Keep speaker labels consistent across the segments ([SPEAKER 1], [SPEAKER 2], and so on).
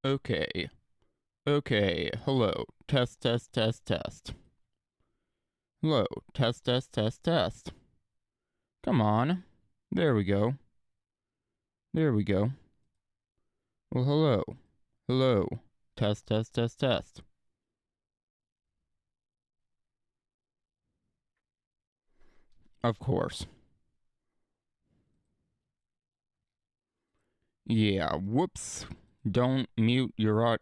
[SPEAKER 1] Okay. Okay. Hello. Test, test, test, test. Hello. Test, test, test, test. Come on. There we go. There we go. Well, hello. Hello. Test, test, test, test. Of course. Yeah, whoops. Don't mute your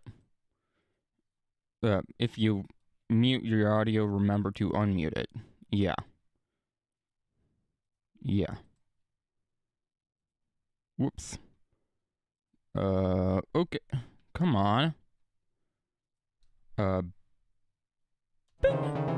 [SPEAKER 1] if you mute your audio, remember to unmute it. Yeah. Yeah. Whoops. Okay. Come on. Bing.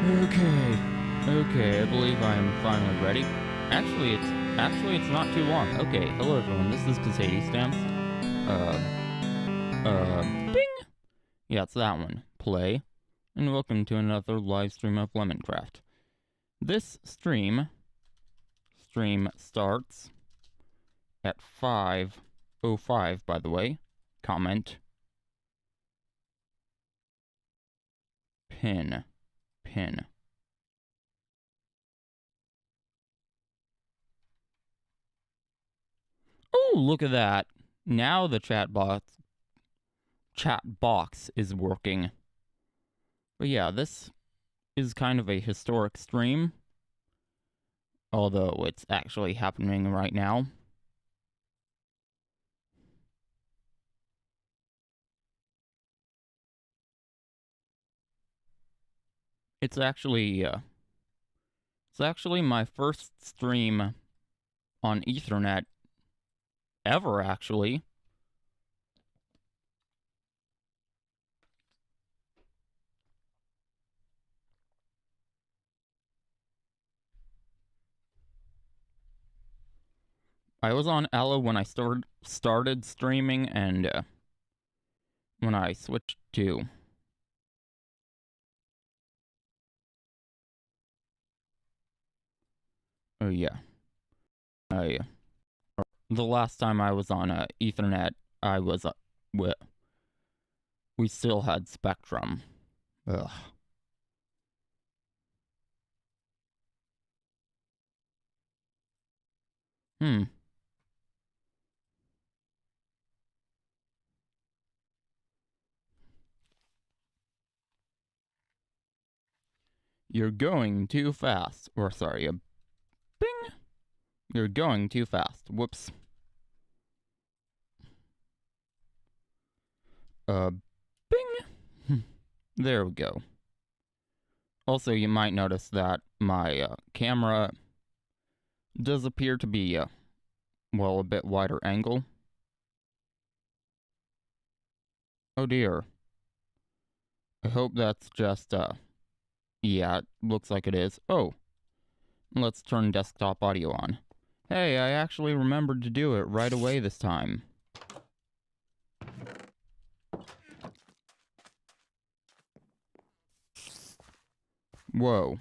[SPEAKER 1] Okay, I believe I am finally ready. Actually, it's not too long. Okay, hello everyone, this is Casady Stamps. Bing! Yeah, it's that one. Play. And welcome to another live stream of LemonCraft. This stream starts at 5:05, by the way. Comment. Pin. Oh, look at that. Now the chat box is working. But yeah, this is kind of a historic stream, although it's actually happening right now. It's actually my first stream on Ethernet ever, actually. I was on Ella when I started streaming, and when I switched to... Oh yeah. The last time I was on Ethernet, I was we still had Spectrum. Ugh. You're going too fast. Or sorry, bing! You're going too fast. Whoops. Bing! There we go. Also, you might notice that my camera does appear to be, well, a bit wider angle. Oh dear. I hope that's just, yeah, it looks like it is. Oh, let's turn desktop audio on. Hey, I actually remembered to do it right away this time. Whoa.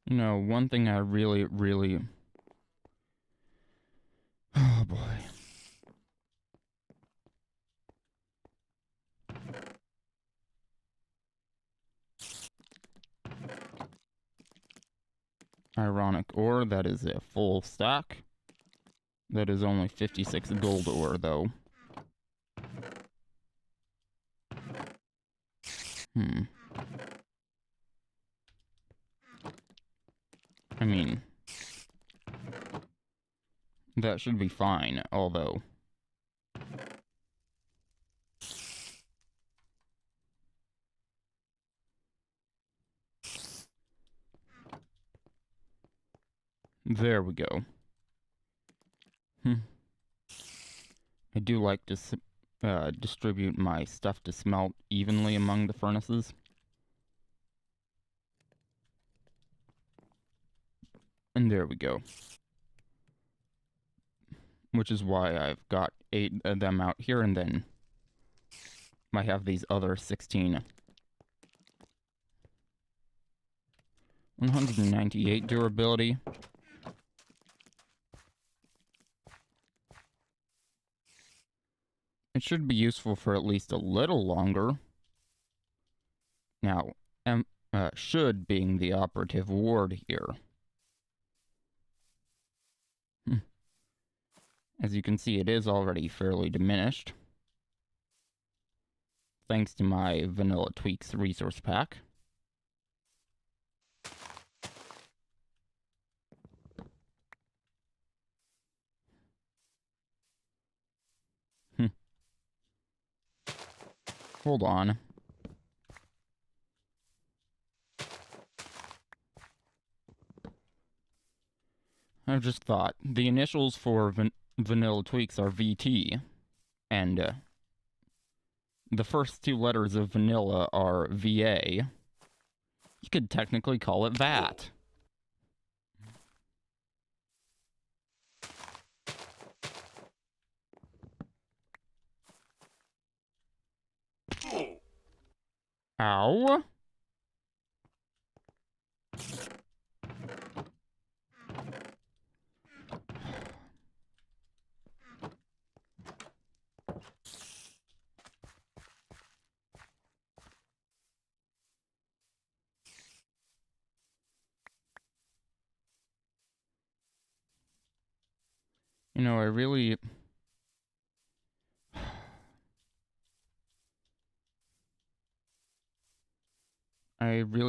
[SPEAKER 1] You know, one thing I really... Oh boy. Ironic ore, that is a full stack. That is only 56 gold ore, though. I mean, that should be fine, although... There we go. I do like to distribute my stuff to smelt evenly among the furnaces. And there we go. Which is why I've got 8 of them out here, and then I have these other 16. 198 durability. It should be useful for at least a little longer. Now, should being the operative word here. As you can see, it is already fairly diminished, thanks to my Vanilla Tweaks resource pack. Hold on. I just thought, the initials for vanilla tweaks are VT, and the first two letters of vanilla are VA. You could technically call it VAT. Ow. You know, I really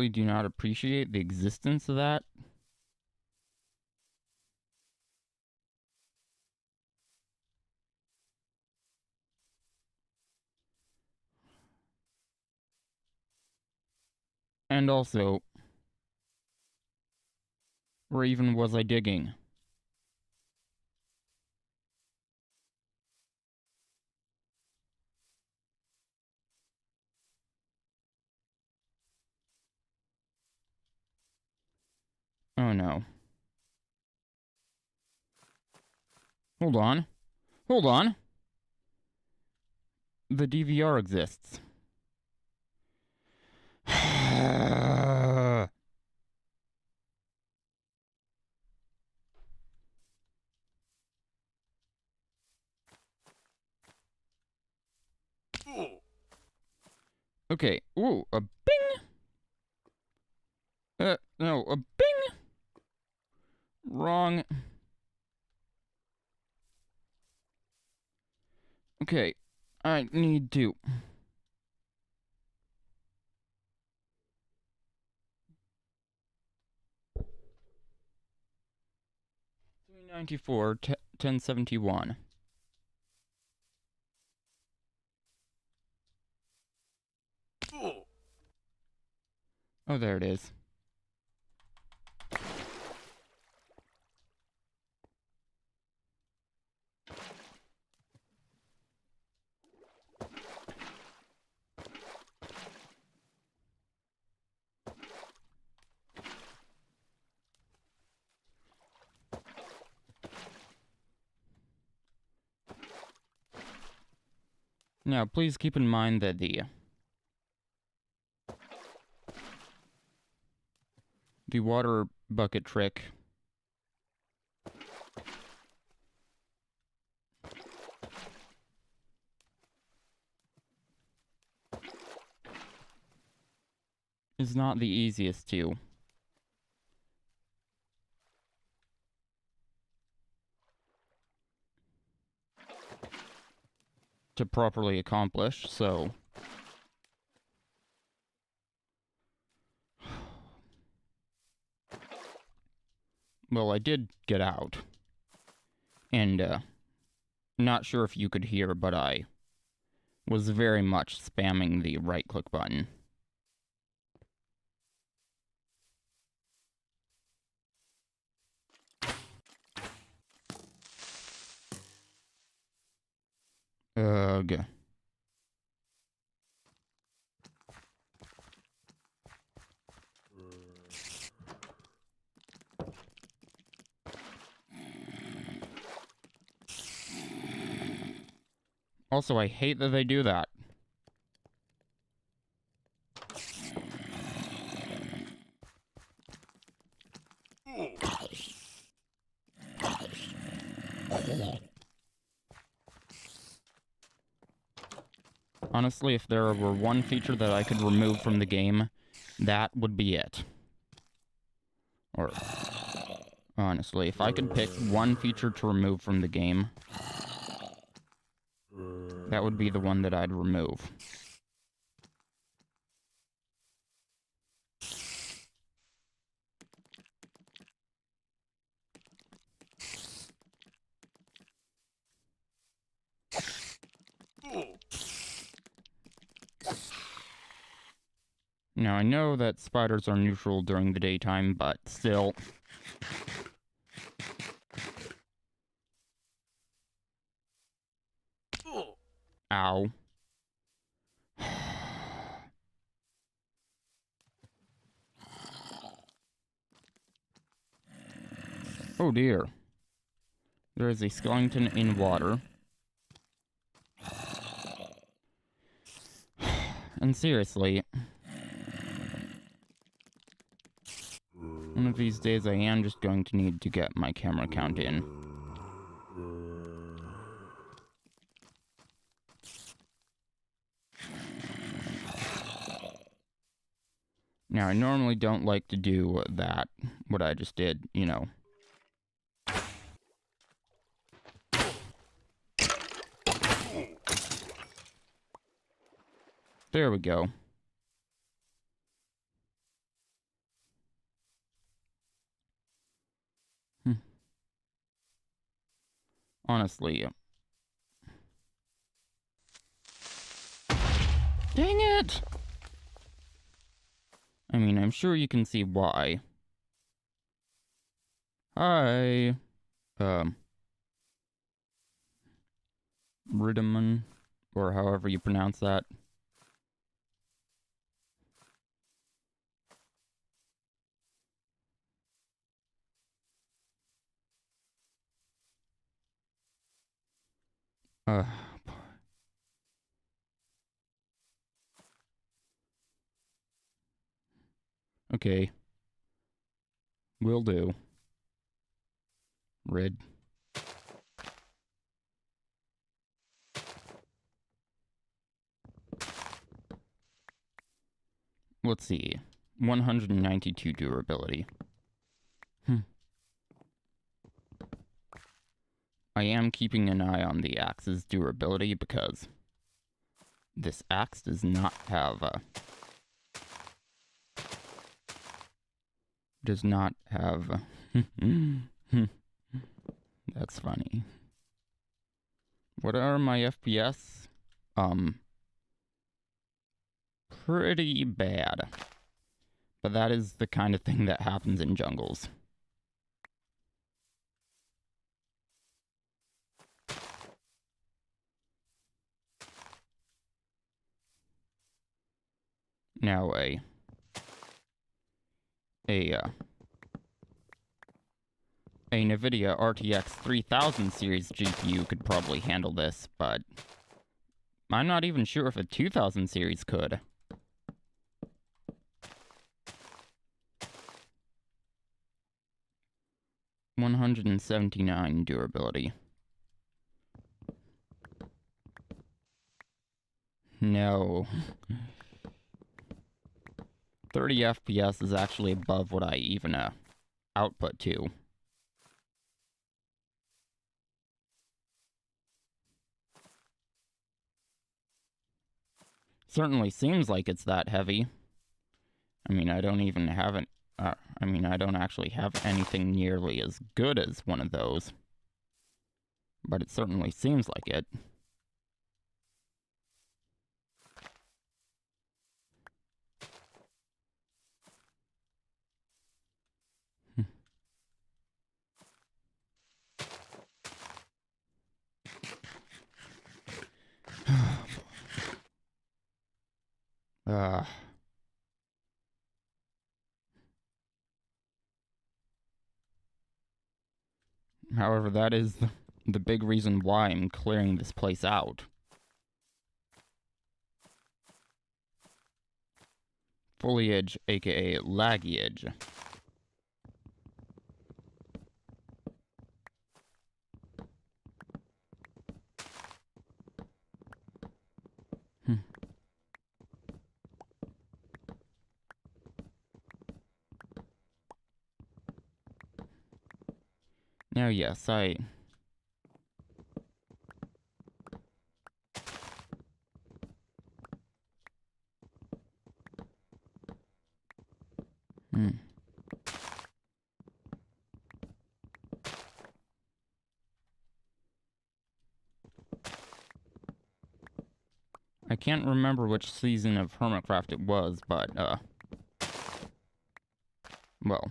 [SPEAKER 1] do not appreciate the existence of that. And also, where even was I digging? Oh no. Hold on. Hold on. The DVR exists. Okay. Ooh, a bing! No, a bing! Wrong. Okay. I need to... 394, 1071. Oh, there it is. Now, please keep in mind that the water bucket trick is not the easiest to properly accomplish, so... Well, I did get out. And, not sure if you could hear, but I was very much spamming the right-click button. Ugh. Also, I hate that they do that. Honestly, if there were one feature that I could remove from the game, that would be it. Or, honestly, if I could pick one feature to remove from the game, that would be the one that I'd remove. Now, I know that spiders are neutral during the daytime, but still. Ow. Oh dear. There is a skeleton in water. And seriously, one of these days I am just going to need to get my camera count in. Now, I normally don't like to do that, what I just did, you know. There we go. Honestly. Dang it! I mean, I'm sure you can see why. Hi. Riddiman, or however you pronounce that. Okay. Will do. Rid. Let's see. 192 durability. I am keeping an eye on the axe's durability because this axe does not have that's funny. What are my FPS? Pretty bad. But that is the kind of thing that happens in jungles. Now a NVIDIA RTX 3000 series GPU could probably handle this, but I'm not even sure if a 2000 series could. $179 durability. No. 30 FPS is actually above what I even output to. Certainly seems like it's that heavy. I mean, I don't even have it. I don't actually have anything nearly as good as one of those. But it certainly seems like it. However, that is the big reason why I'm clearing this place out. Foliage, aka laggyage. Now, yes, I can't remember which season of HermitCraft it was, but, Well,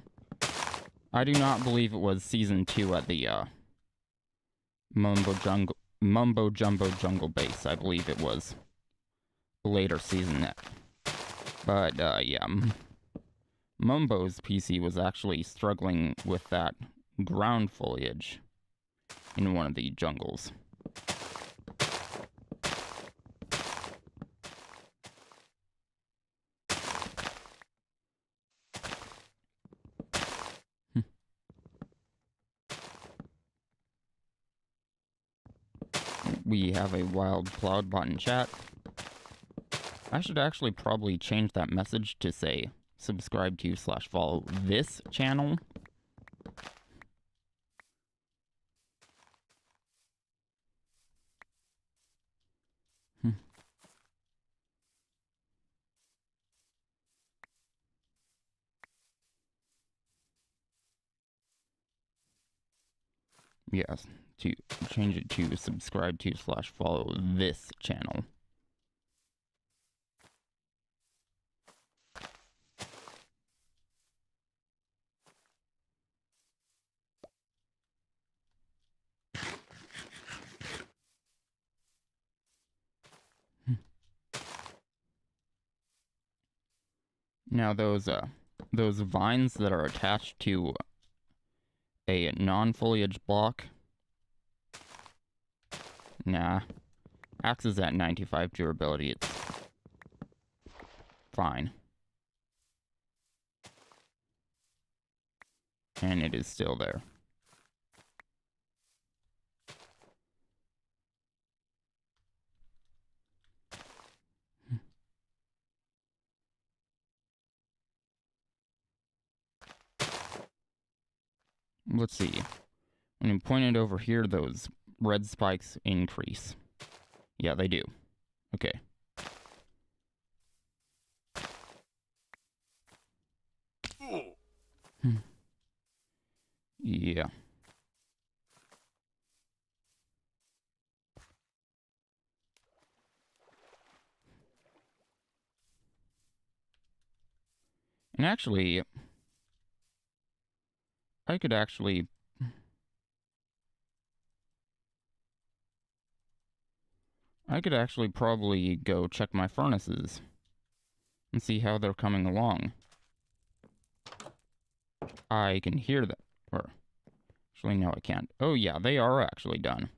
[SPEAKER 1] I do not believe it was Season 2 at the, Mumbo Jumbo Jungle Base. I believe it was a later season. But, yeah. Mumbo's PC was actually struggling with that ground foliage in one of the jungles. We have a wild cloudbot in chat. I should actually probably change that message to say subscribe to / follow this channel. Yes, to change it to subscribe to / follow this channel. Now those vines that are attached to a non-foliage block, nah. Axe is at 95 durability, it's fine. And it is still there. Let's see. When you point it over here, those red spikes increase. Yeah, they do. Okay. Yeah. And actually, I could actually probably go check my furnaces and see how they're coming along. I can hear them. Or, actually, no, I can't. Oh, yeah, they are actually done.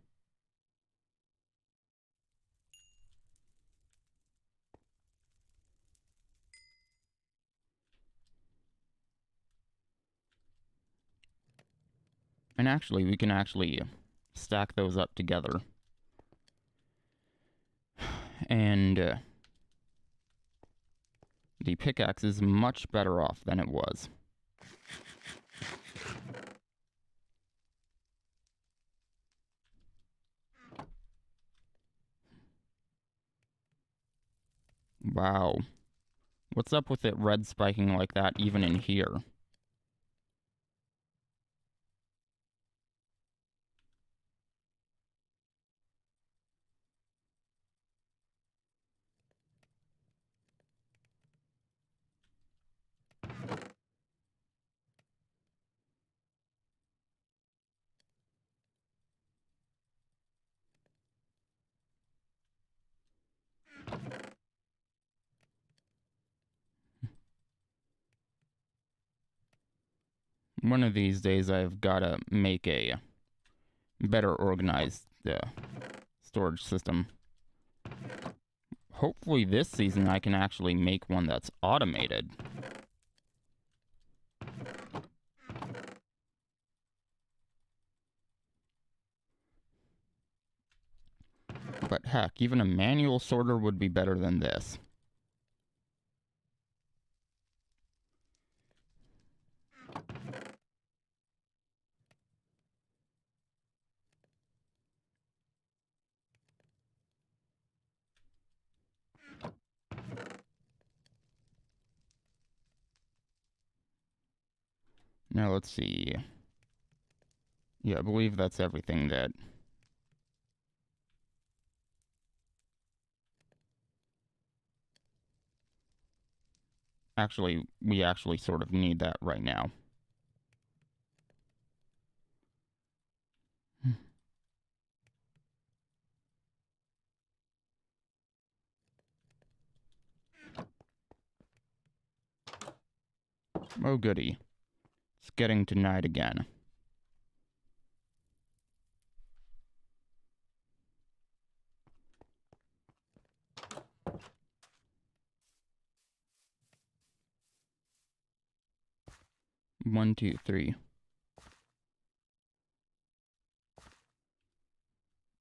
[SPEAKER 1] And actually, we can actually stack those up together. And the pickaxe is much better off than it was. Wow. What's up with it red spiking like that even in here? One of these days I've got to make a better organized storage system. Hopefully this season I can actually make one that's automated. But heck, even a manual sorter would be better than this. Now let's see. Yeah, I believe that's everything that... Actually, we actually sort of need that right now. Oh, goody. It's getting to night again. One, two, three.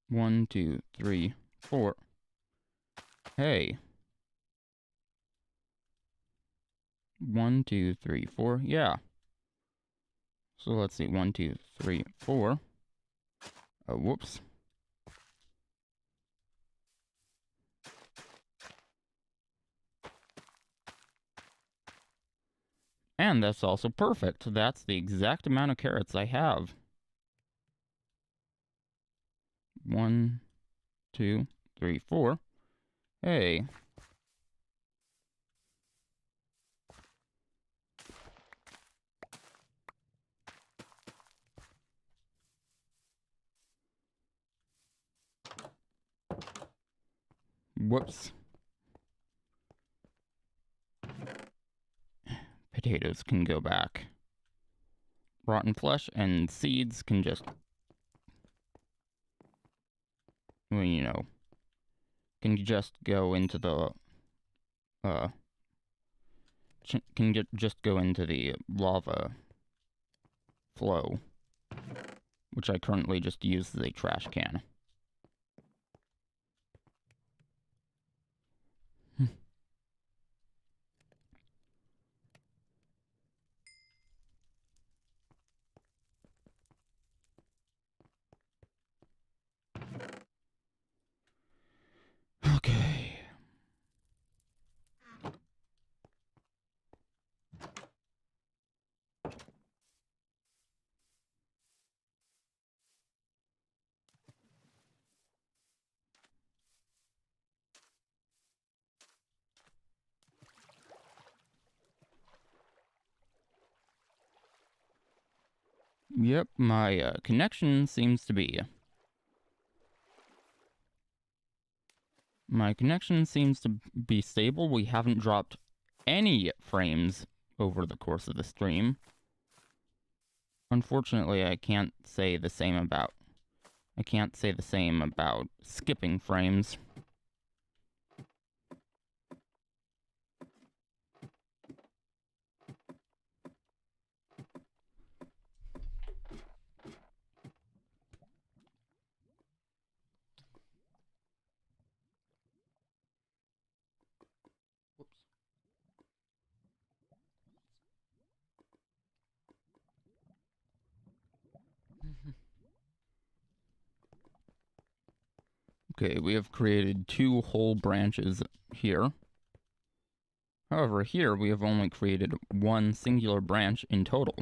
[SPEAKER 1] 1, 2, 3, 4. Hey. 1, 2, 3, 4. Yeah. So let's see. 1, 2, 3, 4. Oh, whoops. And that's also perfect. That's the exact amount of carrots I have. 1, 2, 3, 4. Hey. Whoops. Potatoes can go back. Rotten flesh and seeds can just, well, you know, can just go into the, just go into the lava flow, which I currently just use as a trash can. Okay. Yep, my connection seems to be... My connection seems to be stable. We haven't dropped any frames over the course of the stream. Unfortunately, I can't say the same about skipping frames. Okay, we have created 2 whole branches here. However, here we have only created 1 singular branch in total.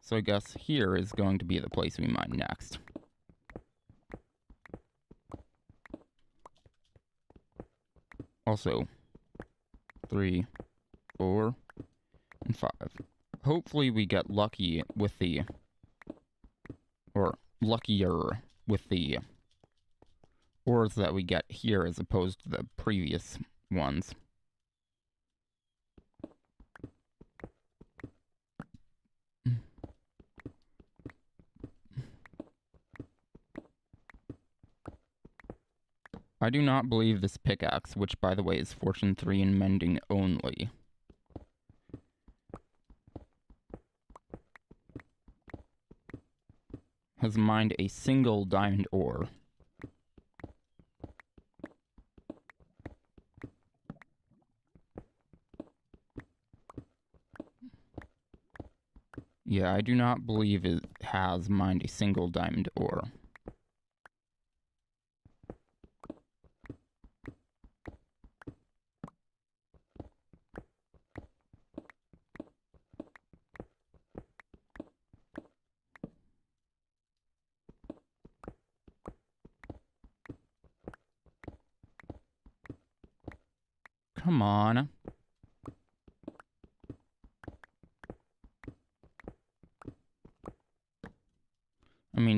[SPEAKER 1] So I guess here is going to be the place we mine next. Also, 3, 4, and 5. Hopefully we get lucky with the... or luckier with the ores that we get here as opposed to the previous ones. I do not believe this pickaxe, which by the way is Fortune 3 in mending only. Has mined a single diamond ore. Yeah, I do not believe it has mined a single diamond ore. Come on.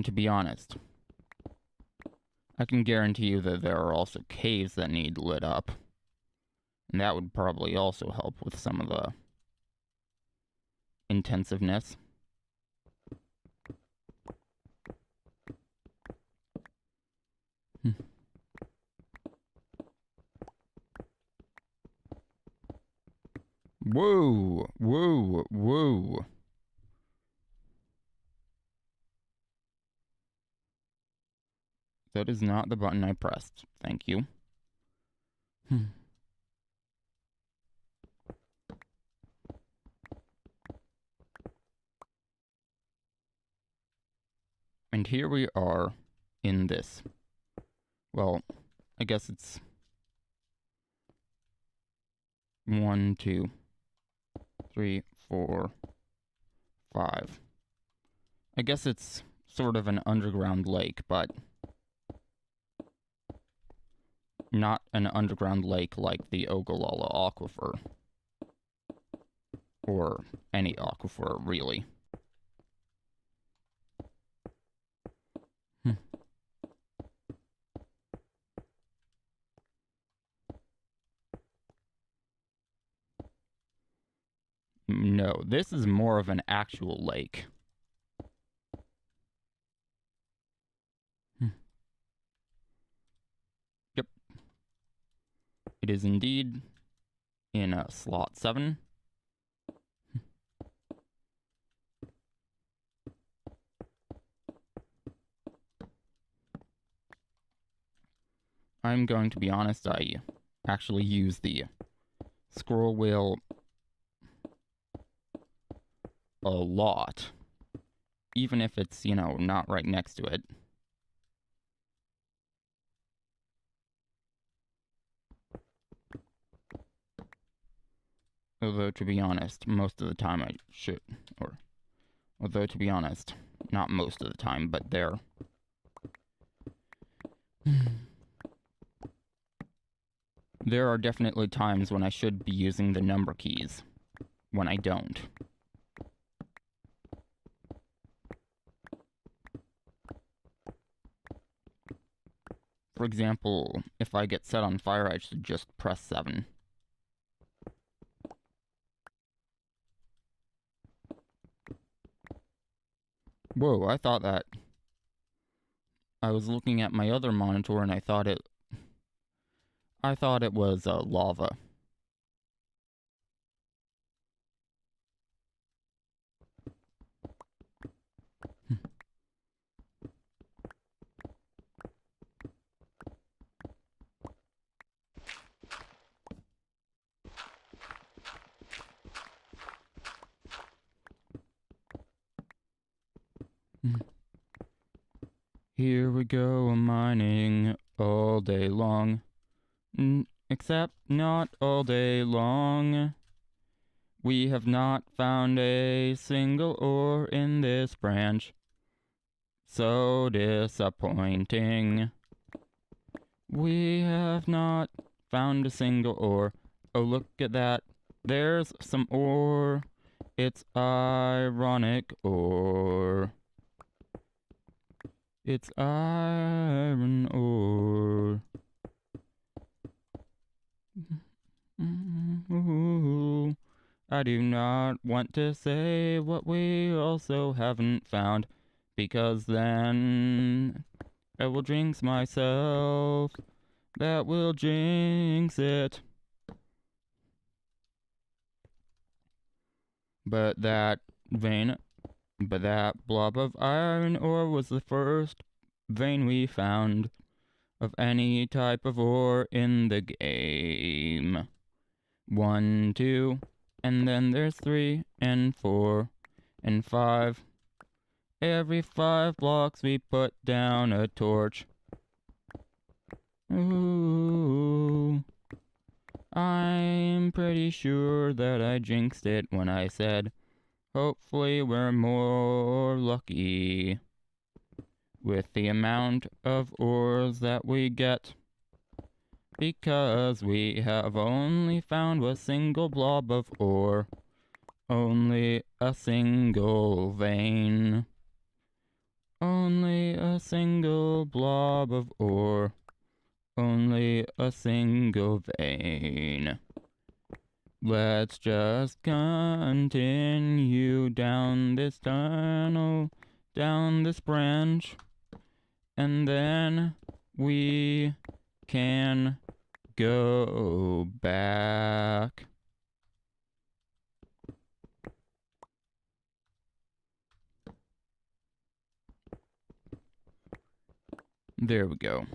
[SPEAKER 1] mean, to be honest, I can guarantee you that there are also caves that need lit up. And that would probably also help with some of the intensiveness. Whoa, whoa, whoa. That is not the button I pressed. Thank you. And here we are in this. Well, I guess it's 1, 2, 3, 4, 5. I guess it's sort of an underground lake, but not an underground lake like the Ogallala Aquifer. Or any aquifer, really. No, this is more of an actual lake. Yep. It is indeed in slot 7. I'm going to be honest, I actually use the scroll wheel a lot, even if it's, you know, not right next to it. Although, to be honest, most of the time I should, although, to be honest, not most of the time, but there are definitely times when I should be using the number keys, when I don't. For example, if I get set on fire, I should just press 7. Whoa, I thought that... I was looking at my other monitor and I thought it was lava. Here we go, mining all day long. Except not all day long. We have not found a single ore in this branch. So disappointing. We have not found a single ore. Oh, look at that. There's some ore. It's ironic ore. It's iron ore. I do not want to say what we also haven't found, because then I will jinx myself. That will jinx it. But that blob of iron ore was the first vein we found of any type of ore in the game. 1, 2, and then there's 3 and 4 and 5. Every 5 blocks we put down a torch. Ooh. I'm pretty sure that I jinxed it when I said, hopefully we're more lucky with the amount of ores that we get, because we have only found a single blob of ore, only a single vein. Only a single blob of ore. Only a single vein. Let's just continue down this tunnel, down this branch, and then we can go back. There we go.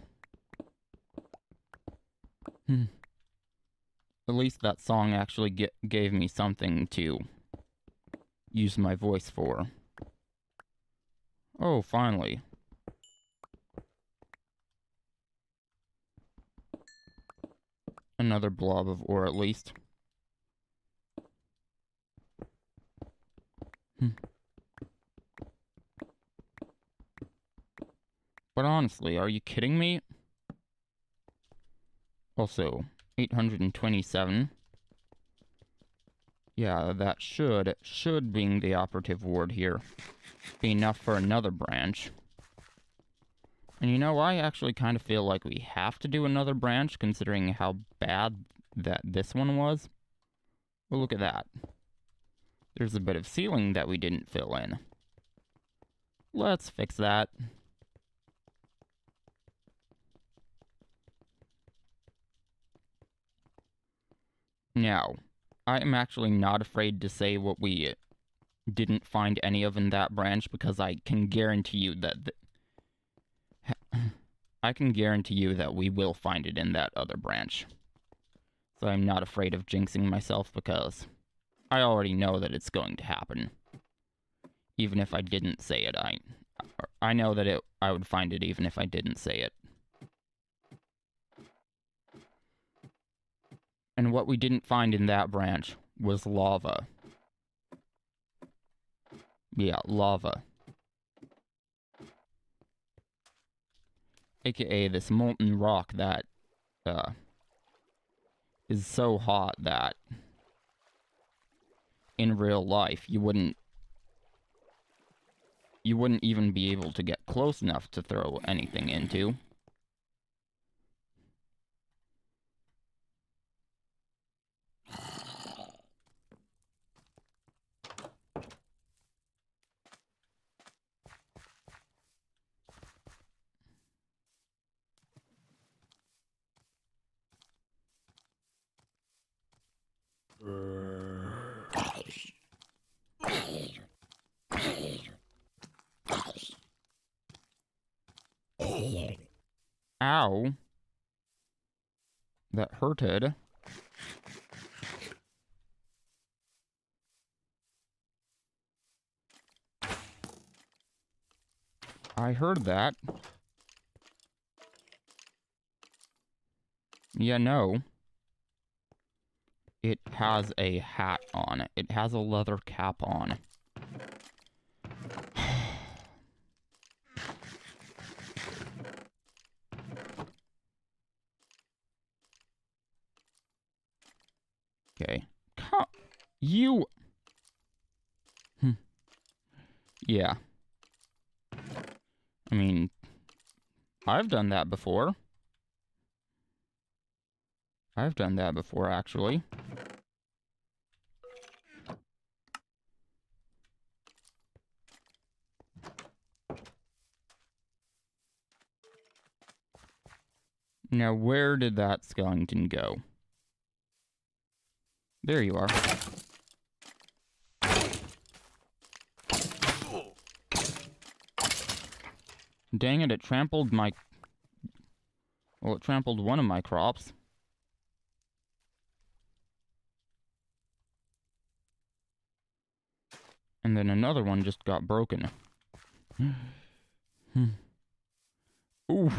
[SPEAKER 1] At least that song actually gave me something to use my voice for. Oh, finally. Another blob of ore, at least. But honestly, are you kidding me? Also, 827. Yeah, that should being the operative word here, be enough for another branch. And you know, I actually kind of feel like we have to do another branch, considering how bad that this one was. Well, look at that. There's a bit of ceiling that we didn't fill in. Let's fix that. Now, I am actually not afraid to say what we didn't find any of in that branch, because I can guarantee you that we will find it in that other branch. So I'm not afraid of jinxing myself, because I already know that it's going to happen. Even if I didn't say it, I know that I would find it even if I didn't say it. And what we didn't find in that branch was lava. Yeah, lava. AKA this molten rock that is so hot that in real life you wouldn't even be able to get close enough to throw anything into. Ow. That hurted. I heard that. Yeah, no. It has a hat on it. It has a leather cap on. Okay. You... Yeah. I mean, I've done that before. I've done that before, actually. Now, where did that skeleton go? There you are. Dang it, it trampled my... Well, it trampled one of my crops. And then another one just got broken. Ooh.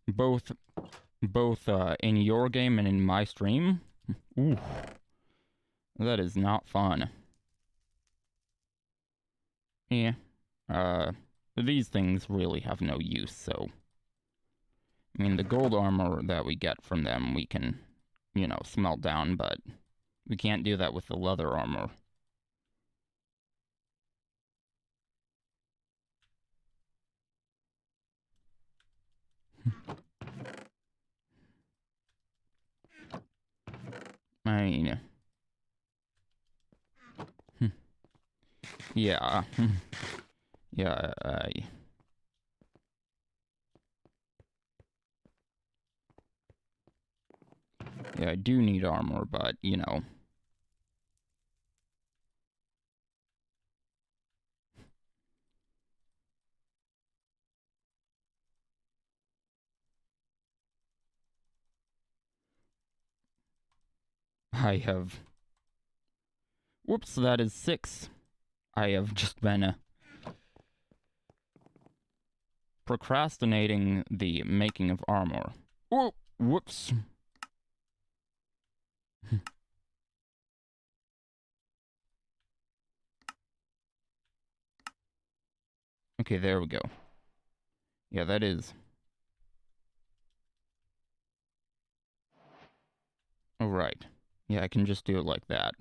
[SPEAKER 1] Both in your game and in my stream? Ooh. That is not fun. Yeah. These things really have no use, so... I mean, the gold armor that we get from them, we can, you know, smelt down, but we can't do that with the leather armor. I mean... yeah. Yeah, yeah, I do need armor, but, you know... I have... Whoops, that is 6. I have just been procrastinating the making of armor. Oh, whoops. Okay, there we go. Yeah, that is. Alright. Yeah, I can just do it like that.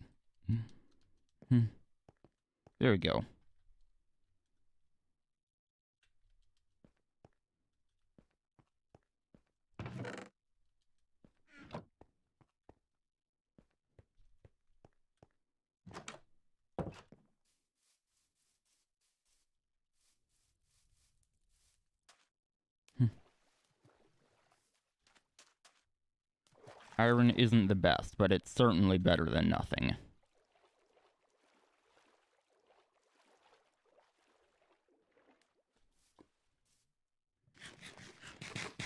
[SPEAKER 1] There we go. Iron isn't the best, but it's certainly better than nothing.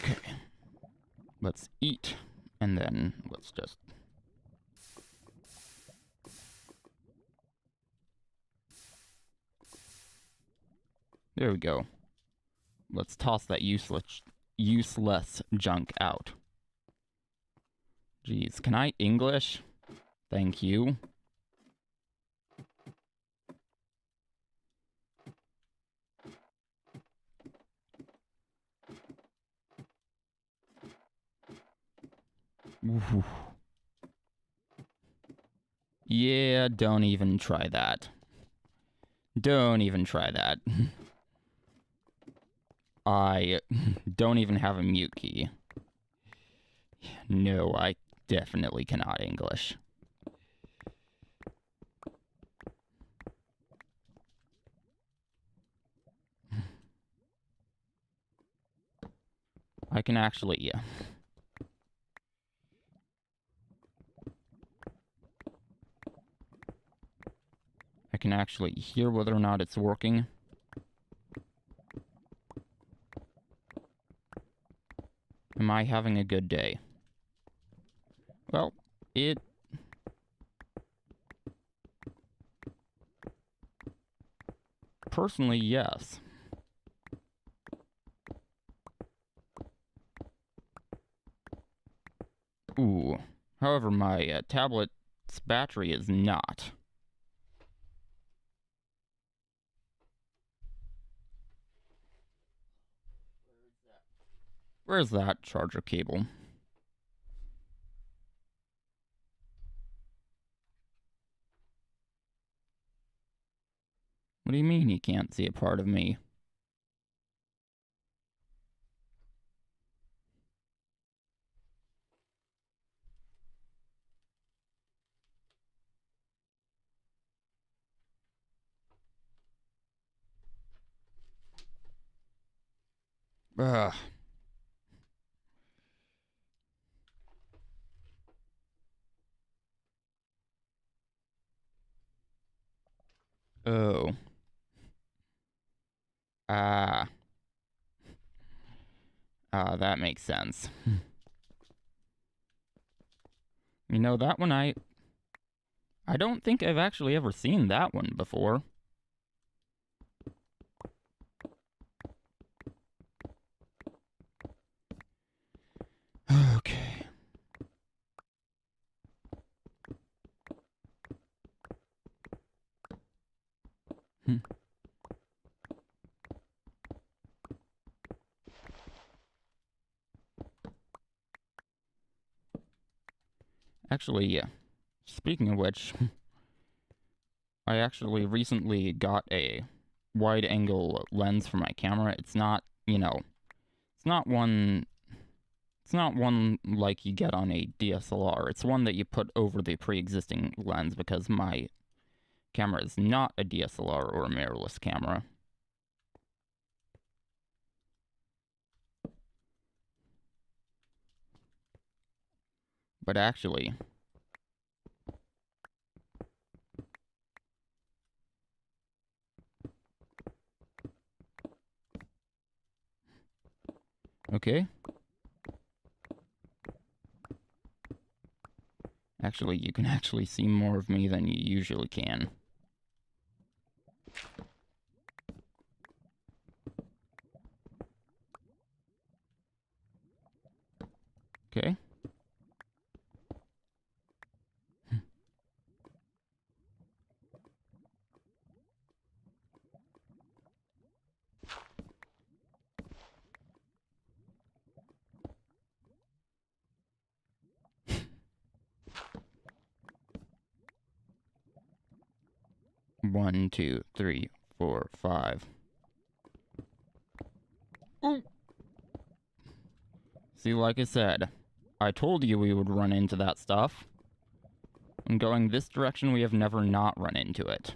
[SPEAKER 1] Okay. Let's eat, and then let's just... There we go. Let's toss that useless junk out. Jeez, can I English? Thank you. Ooh. Yeah, don't even try that. Don't even try that. I don't even have a mute key. No, I definitely cannot English. I can actually, yeah. I can actually hear whether or not it's working. Am I having a good day? Well, it... Personally, yes. Ooh. However, my tablet's battery is not. Where's that charger cable? What do you mean you can't see a part of me? Ugh. Oh. Ah. That makes sense. You know, that one I don't think I've actually ever seen that one before. Okay. Actually, yeah. Speaking of which, I actually recently got a wide-angle lens for my camera. It's not, you know, it's It's not one like you get on a DSLR. It's one that you put over the pre-existing lens because my camera is not a DSLR or a mirrorless camera. But actually, okay. Actually, you can actually see more of me than you usually can. Okay. One, two, three, four, five. Ooh. See, like I said, I told you we would run into that stuff. And going this direction, we have never not run into it.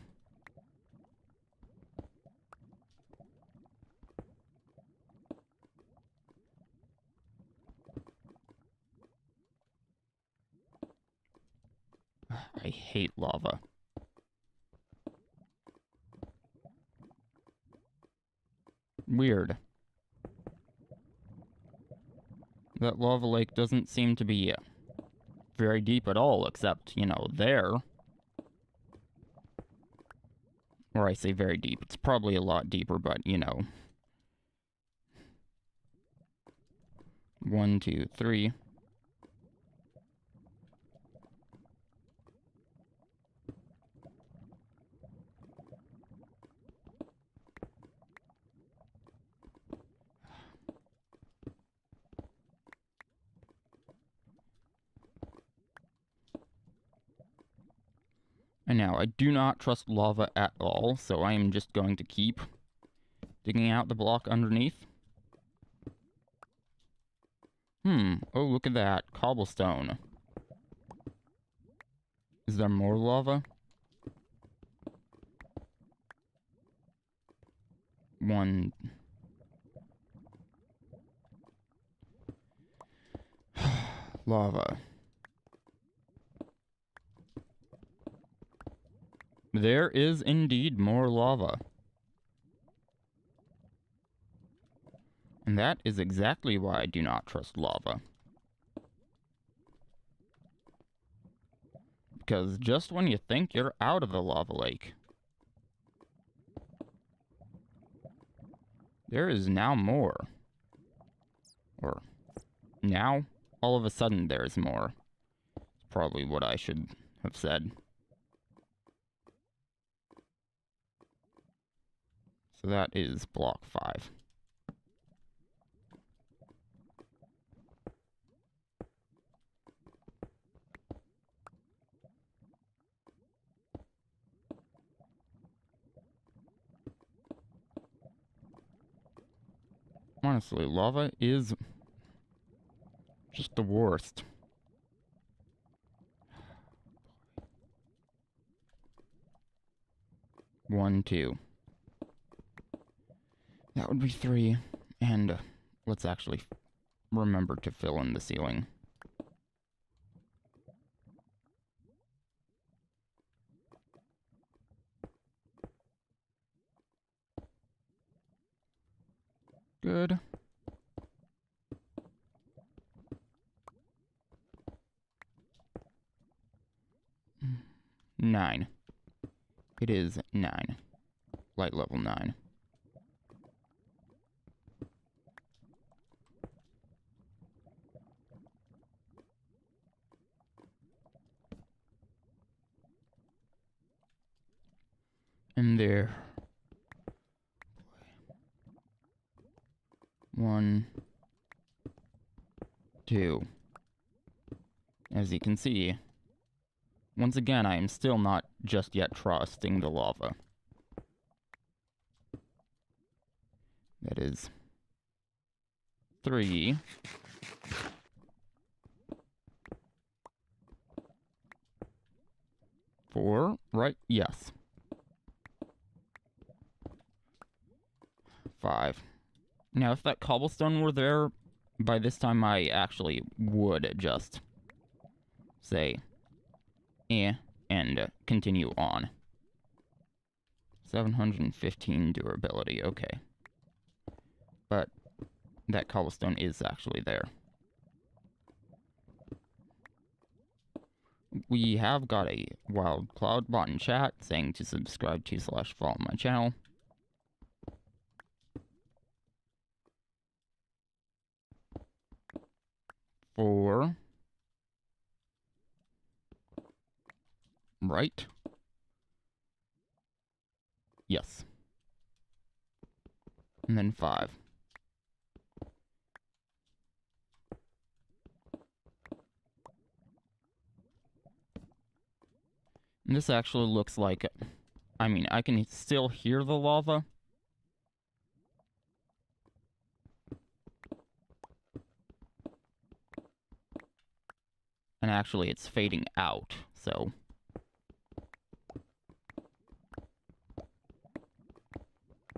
[SPEAKER 1] I hate lava. Weird. That lava lake doesn't seem to be very deep at all, except, you know, there. Or I say very deep. It's probably a lot deeper, but, you know. 1, 2, 3. And now, I do not trust lava at all, so I am just going to keep digging out the block underneath. Oh, look at that. Cobblestone. Is there more lava? 1. Lava. There is indeed more lava. And that is exactly why I do not trust lava. Because just when you think you're out of the lava lake, there is now more. Or, now, all of a sudden there's more. Probably what I should have said. So that is block 5. Honestly, lava is just the worst. One, 2. That would be 3. And let's actually remember to fill in the ceiling. Good. 9. It is 9. Light level 9. And there. 1, 2. As you can see, once again, I am still not just yet trusting the lava. That is 3. 4, right? Yes. 5. Now, if that cobblestone were there, by this time I actually would just say, and continue on. 715 durability, okay. But that cobblestone is actually there. We have got a wild cloud bot in chat saying to subscribe to / follow my channel. For right? Yes. And then 5. And this actually looks like, I mean, I can still hear the lava. And actually it's fading out, so.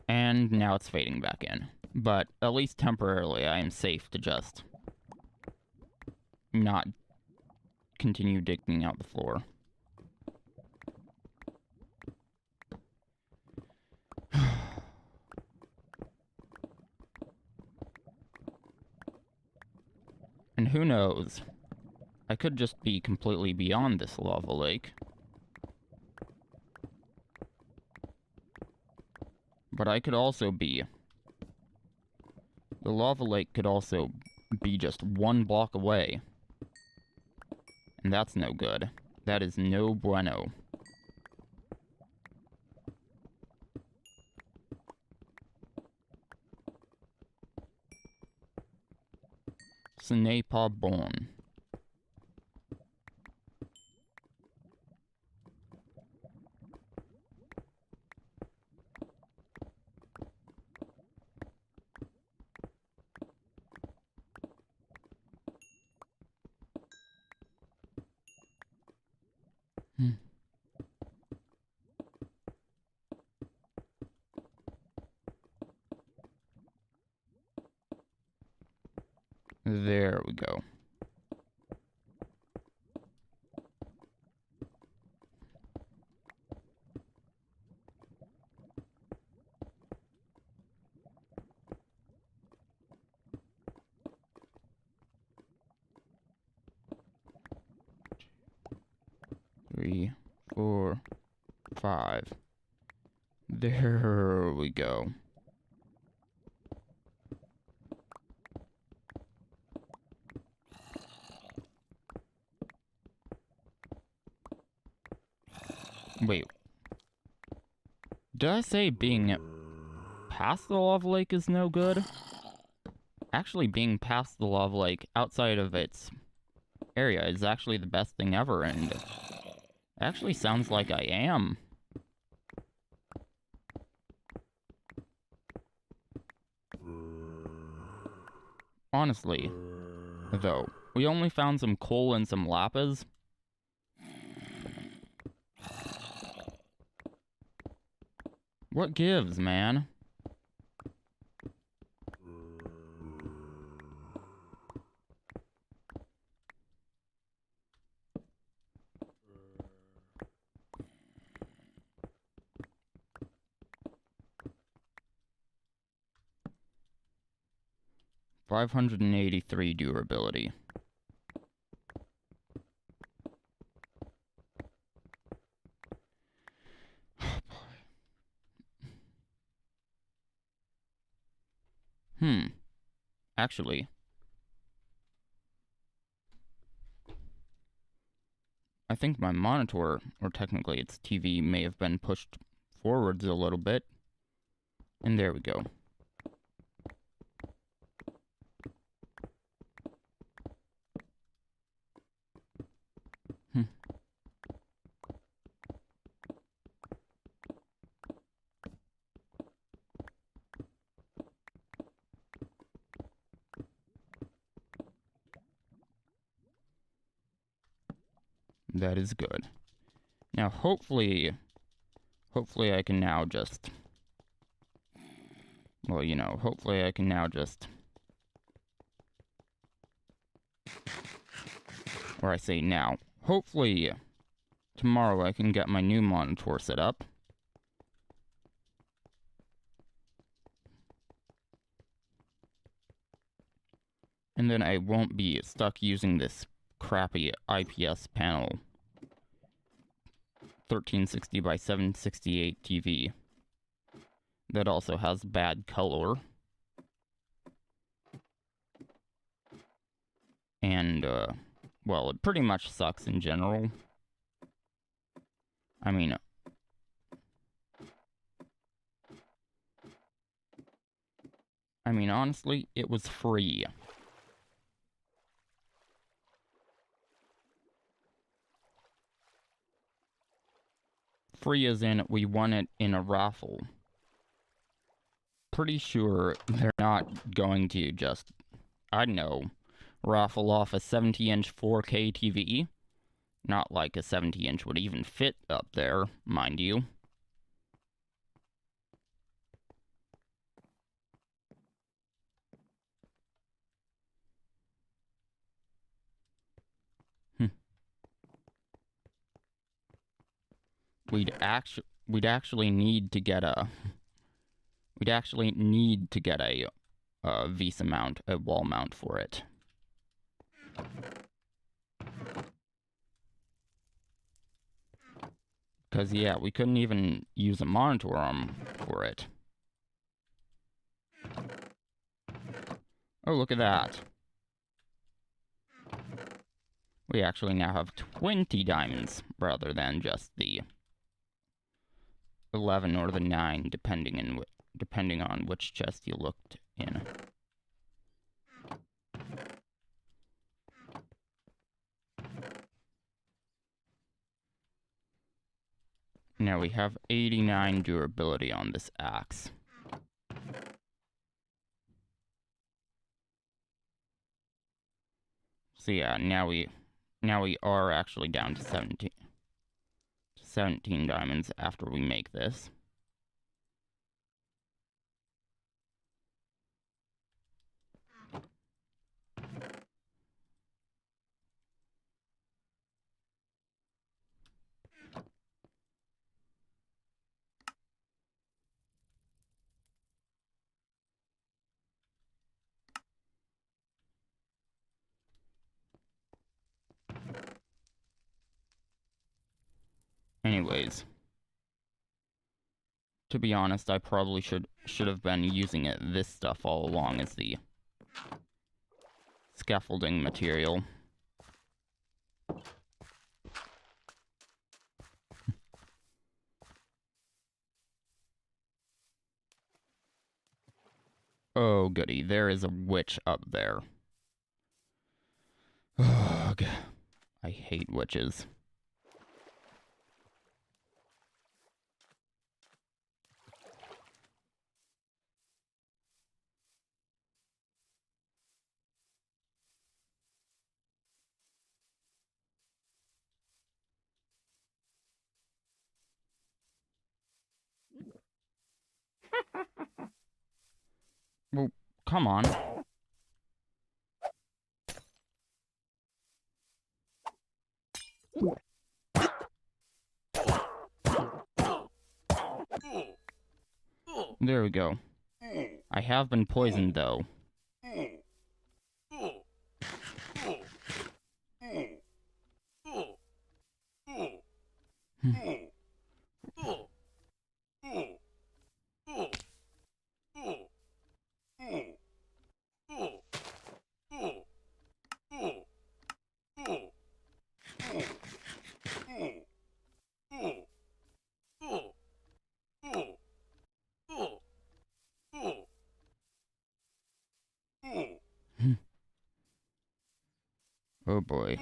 [SPEAKER 1] And now it's fading back in. But at least temporarily I am safe to just not continue digging out the floor. And who knows? I could just be completely beyond this lava lake. But I could also be... The lava lake could also be just 1 block away. And that's no good. That is no bueno. Ce n'est pas bon. There we go. Three, 4, 5. There we go. Wait. Did I say being past the lava lake is no good? Actually, being past the lava lake outside of its area is actually the best thing ever, and it actually sounds like I am. Honestly, though, we only found some coal and some lapis. What gives, man? $583 durability. Actually, I think my monitor, or technically its TV, may have been pushed forwards a little bit. And there we go. That is good. Now, hopefully I can now just... Well, you know, hopefully I can now just... Or I say now. Hopefully, tomorrow I can get my new monitor set up. And then I won't be stuck using this crappy IPS panel 1360 by 768 TV that also has bad color. And, well, it pretty much sucks in general. I mean, honestly, it was free. Free as in, we won it in a raffle. Pretty sure they're not going to just, I don't know, raffle off a 70-inch 4K TV. Not like a 70-inch would even fit up there, mind you. We'd actually need to get a Visa mount, a wall mount for it. Because, yeah, we couldn't even use a monitor arm for it. Oh, look at that. We actually now have 20 diamonds, rather than just the 11 or the 9, depending on which chest you looked in. Now we have 89 durability on this axe. So yeah, now we are actually down to 17 diamonds after we make this. Anyways, to be honest, I probably should have been using this stuff all along as the scaffolding material. Oh, goody, there is a witch up there. Ugh, I hate witches. Well, come on. There we go. I have been poisoned, though. Oh boy.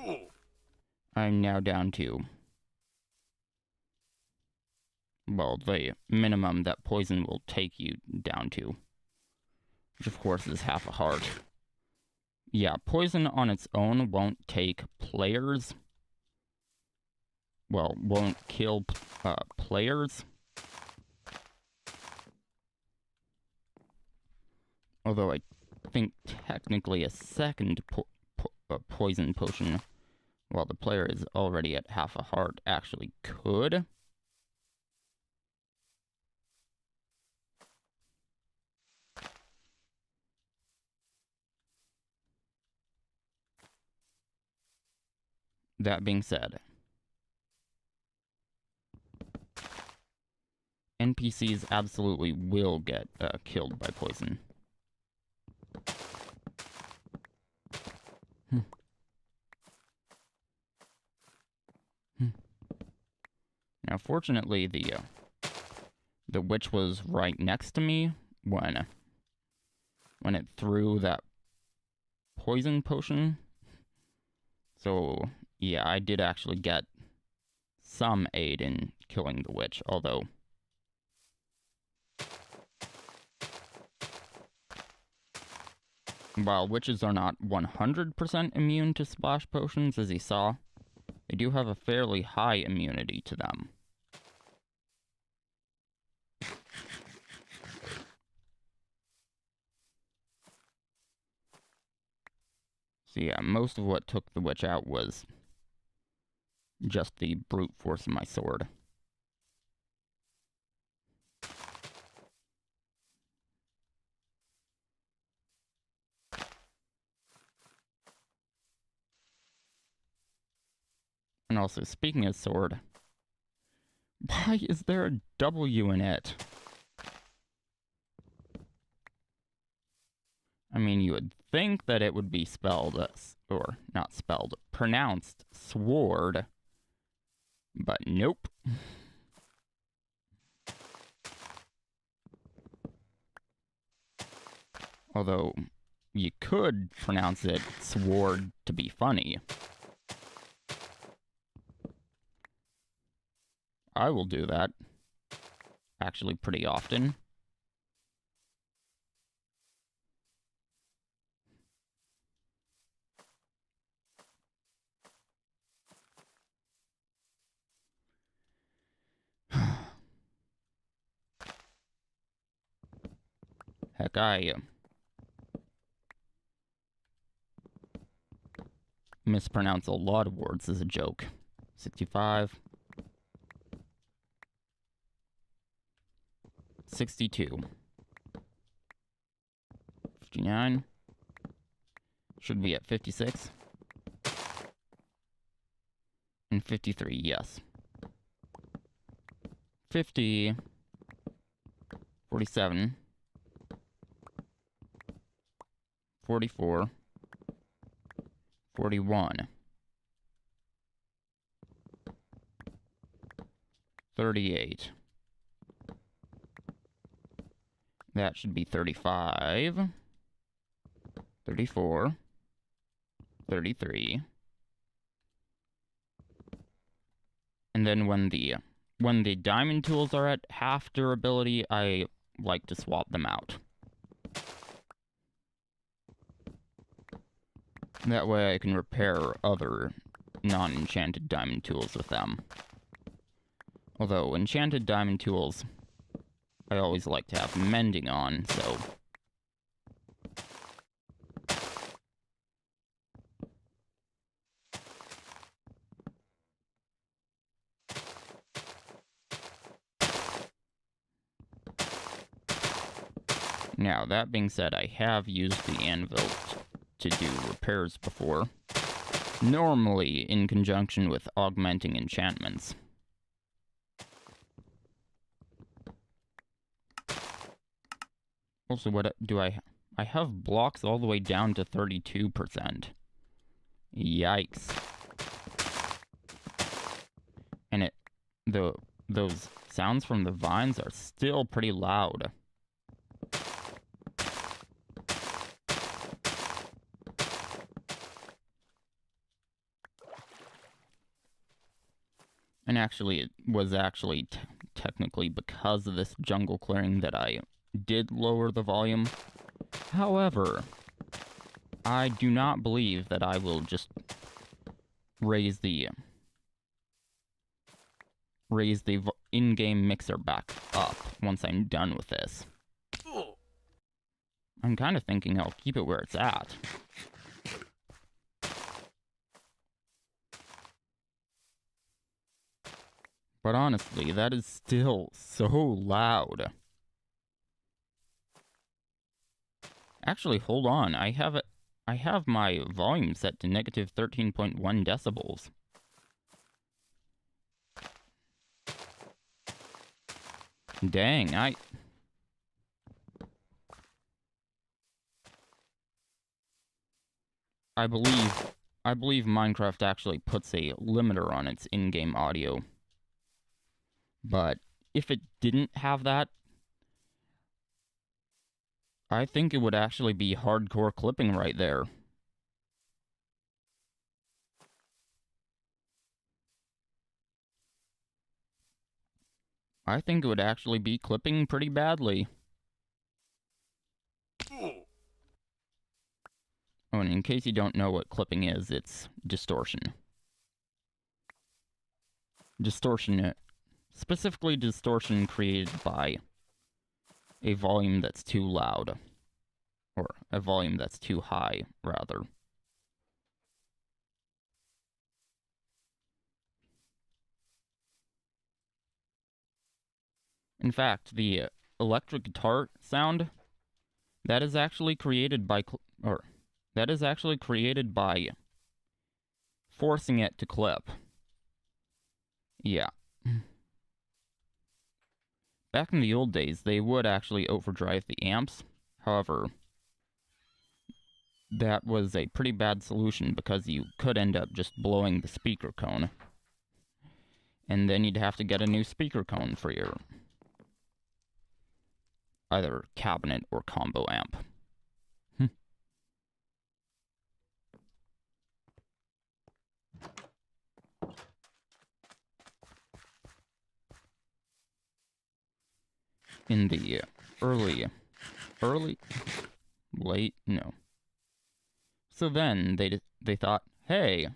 [SPEAKER 1] I'm now down to... well, the minimum that poison will take you down to. Which of course is half a heart. Yeah, poison on its own won't take players. well, won't kill players. Although I think technically a second poison potion while the player is already at half a heart actually could. That being said, NPCs absolutely will get killed by poison. Now, fortunately, the witch was right next to me when it threw that poison potion. So, yeah, I did actually get some aid in killing the witch, although while witches are not 100% immune to splash potions, as you saw, they do have a fairly high immunity to them. So yeah, most of what took the witch out was just the brute force of my sword. And also, speaking of sword, why is there a W in it? I mean, you would think that it would be spelled, or not spelled, pronounced sword, but nope. Although, you could pronounce it sword to be funny. I will do that. Actually, pretty often. Heck, I mispronounce a lot of words as a joke. 65. 62. 59. Should be at 56. And 53, yes. 50. 47. 44. 41. 38. That should be 35. 34. 33. And then when the diamond tools are at half durability, I like to swap them out. That way I can repair other non-enchanted diamond tools with them. Although, enchanted diamond tools, I always like to have mending on, so... Now, that being said, I have used the anvil to do repairs before. Normally in conjunction with augmenting enchantments. Also, what do I have blocks all the way down to 32%. Yikes. And those sounds from the vines are still pretty loud. And actually, it was actually technically because of this jungle clearing that I did lower the volume. However, I do not believe that I will just raise the raise the in-game mixer back up once I'm done with this. I'm kind of thinking I'll keep it where it's at. But honestly, that is still so loud. Actually, hold on. I have my volume set to negative 13.1 decibels. Dang, I believe Minecraft actually puts a limiter on its in-game audio. But if it didn't have that, I think it would actually be hardcore clipping right there. I think it would actually be clipping pretty badly. Oh, and in case you don't know what clipping is, it's distortion. Distortion, specifically distortion created by a volume that's too loud. Or a volume that's too high, rather. In fact, the electric guitar sound, that is actually created by forcing it to clip. Yeah. Back in the old days, they would actually overdrive the amps. However, that was a pretty bad solution because you could end up just blowing the speaker cone. And then you'd have to get a new speaker cone for your either cabinet or combo amp. In the late, no. So then they thought, hey,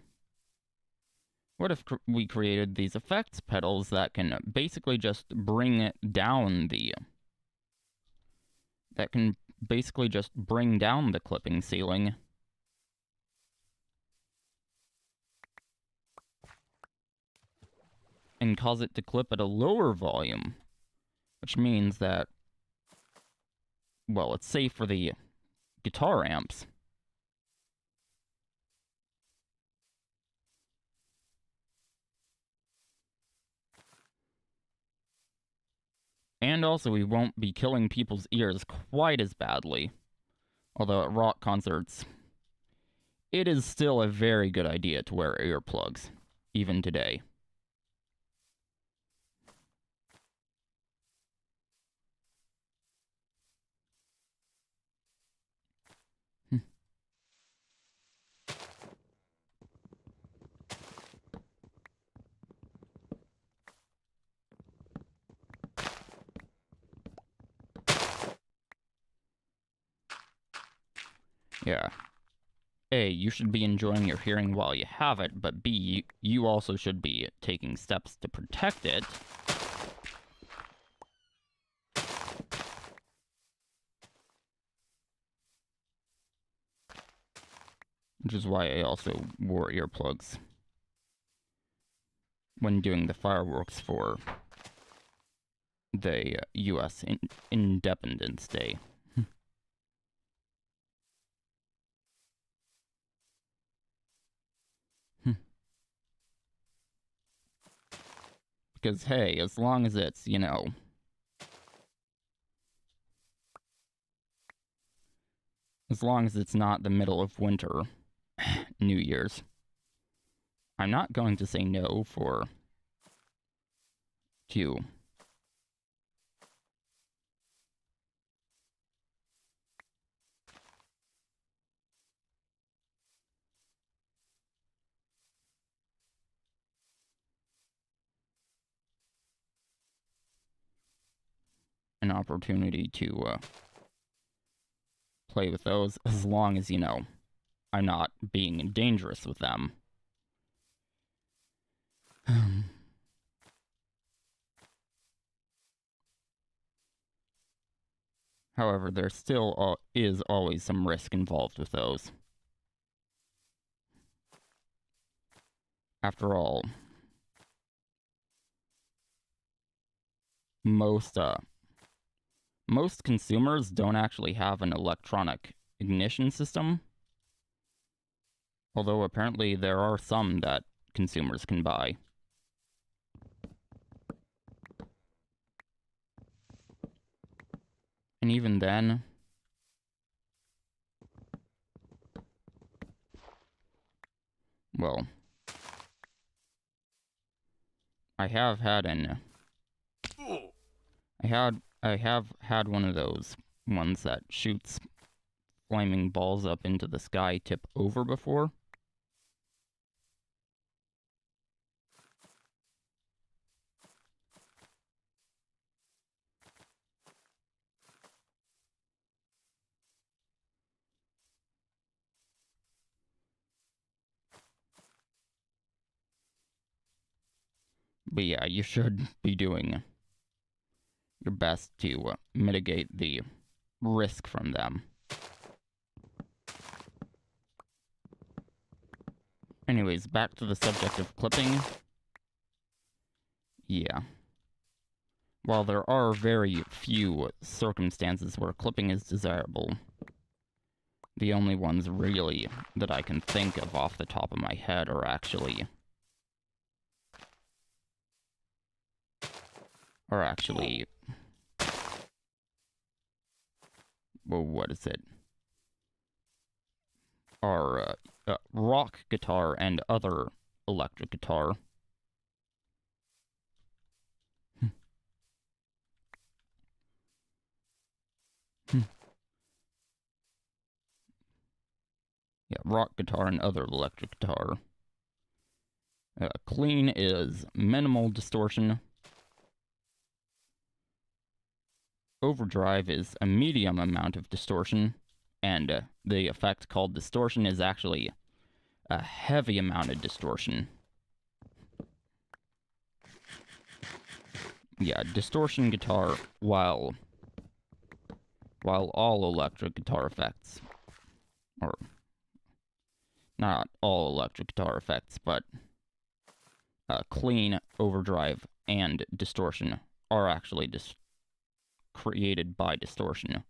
[SPEAKER 1] what if we created these effects pedals that can basically just bring down the clipping ceiling and cause it to clip at a lower volume, which means that, well, it's safe for the guitar amps. And also, we won't be killing people's ears quite as badly. Although at rock concerts, it is still a very good idea to wear earplugs, even today. Yeah. A, you should be enjoying your hearing while you have it, but B, you also should be taking steps to protect it. Which is why I also wore earplugs when doing the fireworks for the U.S. Independence Day. Because, hey, as long as it's, you know, as long as it's not the middle of winter, New Year's, I'm not going to say no to an opportunity to play with those, as long as, you know, I'm not being dangerous with them. However, there still is always some risk involved with those. After all, most consumers don't actually have an electronic ignition system, although apparently there are some that consumers can buy. And even then, well, I have had one of those ones that shoots flaming balls up into the sky tip over before. But yeah, you should be doing your best to mitigate the risk from them. Anyways, back to the subject of clipping. Yeah. While there are very few circumstances where clipping is desirable, the only ones really that I can think of off the top of my head are actually well, what is it? Are rock guitar and other electric guitar. Yeah, rock guitar and other electric guitar. Clean is minimal distortion. Overdrive is a medium amount of distortion, and the effect called distortion is actually a heavy amount of distortion. Yeah, distortion guitar, while all electric guitar effects, or not all electric guitar effects, but clean, overdrive, and distortion are actually created by distortion.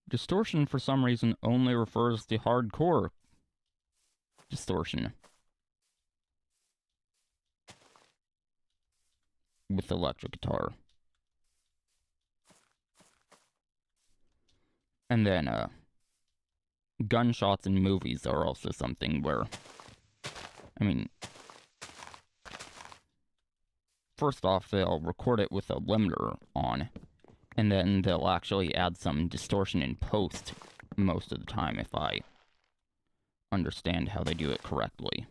[SPEAKER 1] Distortion, for some reason, only refers to hardcore distortion with electric guitar. And then, gunshots in movies are also something where, I mean, first off, they'll record it with a limiter on, and then they'll actually add some distortion in post most of the time if I understand how they do it correctly.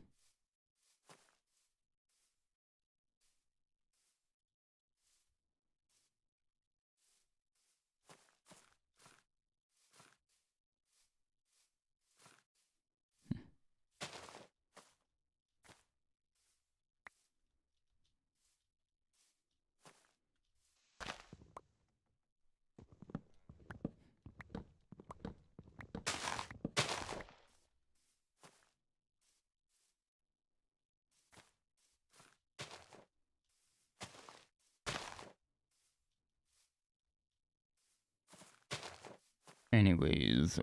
[SPEAKER 1] Anyways,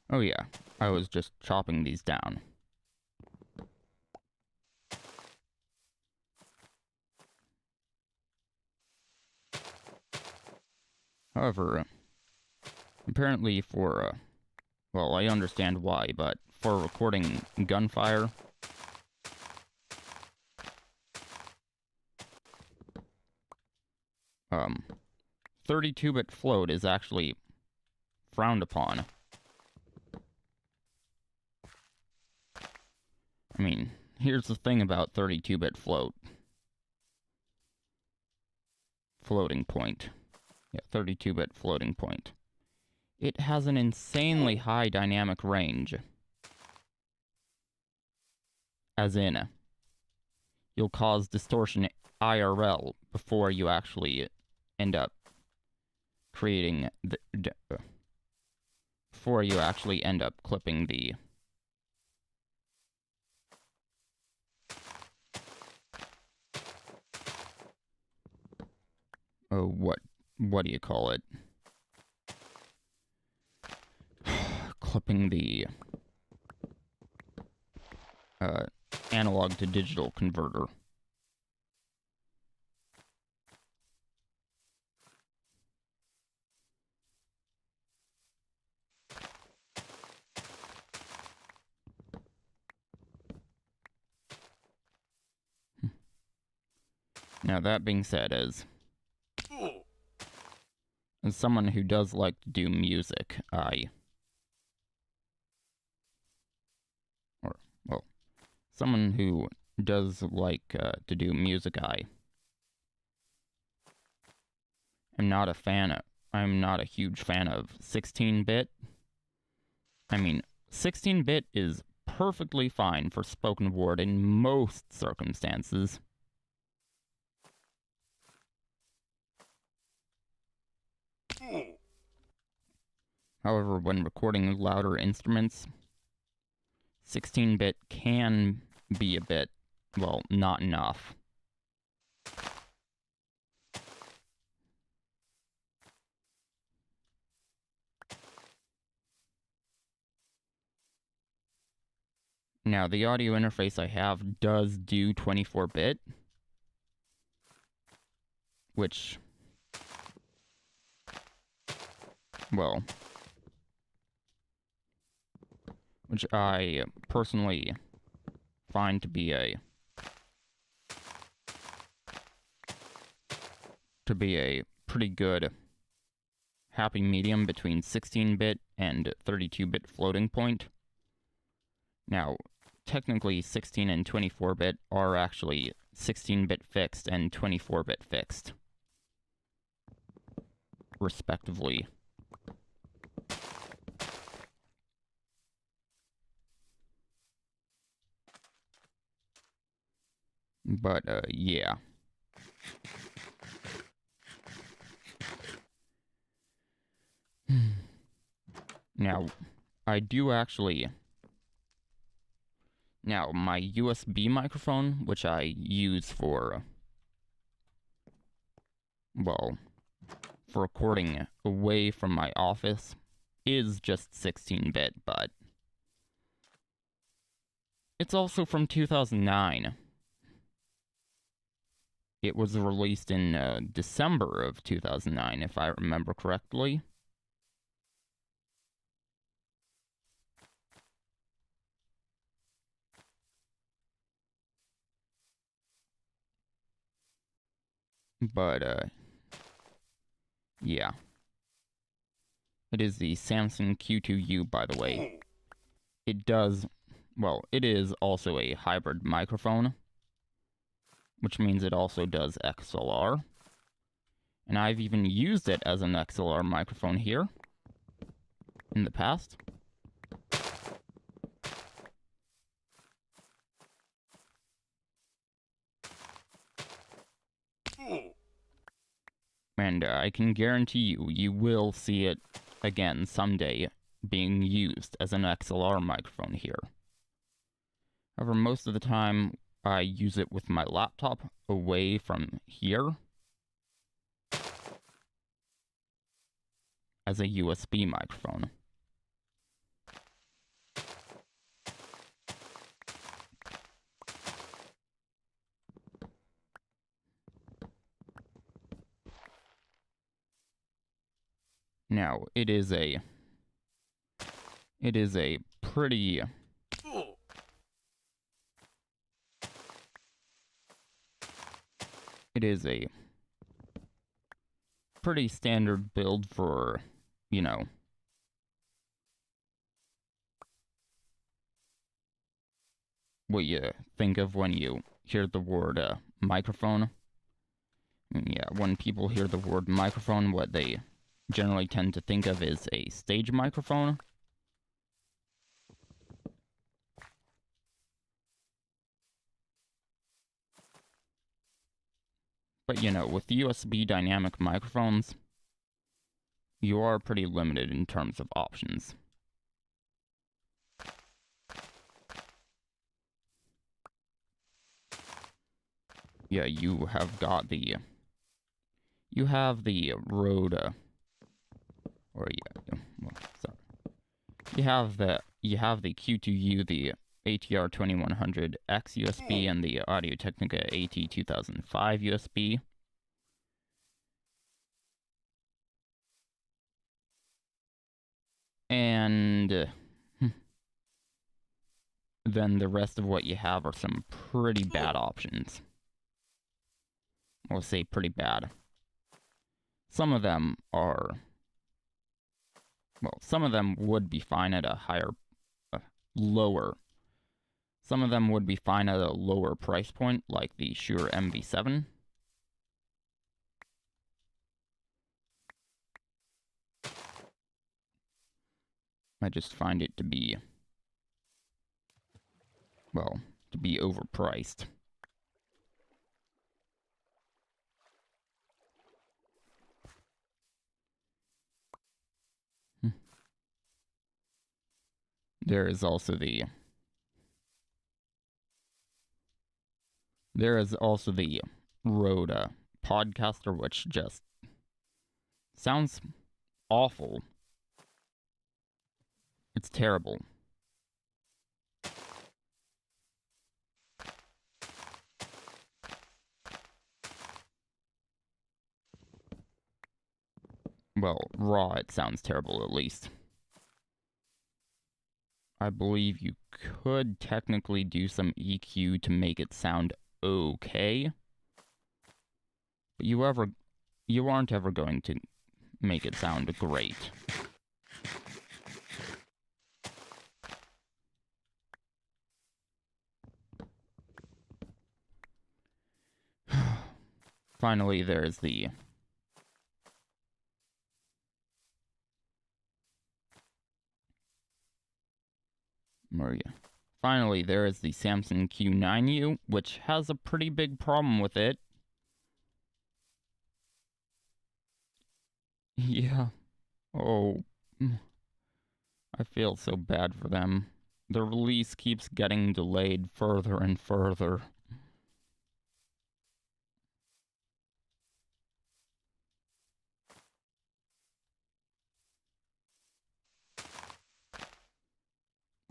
[SPEAKER 1] oh yeah, I was just chopping these down. However, apparently for, well, I understand why, but for recording gunfire, 32-bit float is actually frowned upon. I mean, here's the thing about 32-bit float. Floating point. Yeah, 32-bit floating point. It has an insanely high dynamic range. As in, you'll cause distortion IRL before you actually end up creating the... before you actually end up clipping the... Oh, what do you call it? Clipping the analog to digital converter. Now, that being said, as someone who does like to do music, someone who does like to do music, I'm not a huge fan of 16-bit. I mean, 16-bit is perfectly fine for spoken word in most circumstances. However, when recording louder instruments, 16-bit can be a bit, well, not enough. Now, the audio interface I have does do 24-bit, which, well, which I personally find to be a pretty good happy medium between 16-bit and 32-bit floating point. Now, technically 16 and 24-bit are actually 16-bit fixed and 24-bit fixed, respectively. But, yeah. Now, I do actually... Now, my USB microphone, which I use for, well, for recording away from my office, is just 16-bit, but it's also from 2009. It was released in December of 2009, if I remember correctly. But, yeah. It is the Samsung Q2U, by the way. It does, well, it is also a hybrid microphone, which means it also does XLR. And I've even used it as an XLR microphone here in the past. And I can guarantee you will see it again someday being used as an XLR microphone here. However, most of the time I use it with my laptop away from here as a USB microphone. Now, it is a pretty... It is a pretty standard build for, you know, what you think of when you hear the word microphone. Yeah, when people hear the word microphone, what they generally tend to think of is a stage microphone. But you know, with USB dynamic microphones, you are pretty limited in terms of options. Yeah, you have the Rode, or yeah, well, sorry. You have the Q2U, the ATR 2100X USB, and the Audio-Technica AT 2005 USB. And then the rest of what you have are some pretty bad options. I'll say pretty bad. Some of them are, well, some of them would be fine at a lower. Some of them would be fine at a lower price point, like the Shure MV7. I just find it to be, well, to be overpriced. There is also the Rode Podcaster, which just sounds awful. It's terrible. Well, raw, it sounds terrible at least. I believe you could technically do some EQ to make it sound okay. But you aren't ever going to make it sound great. Finally, there's the Finally, there is the Samsung Q9U, which has a pretty big problem with it. Yeah. Oh. I feel so bad for them. The release keeps getting delayed further and further.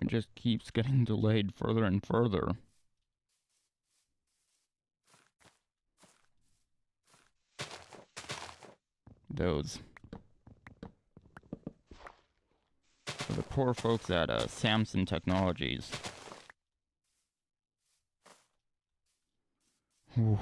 [SPEAKER 1] It just keeps getting delayed further and further. Those. For the poor folks at Samsung Technologies. Whew.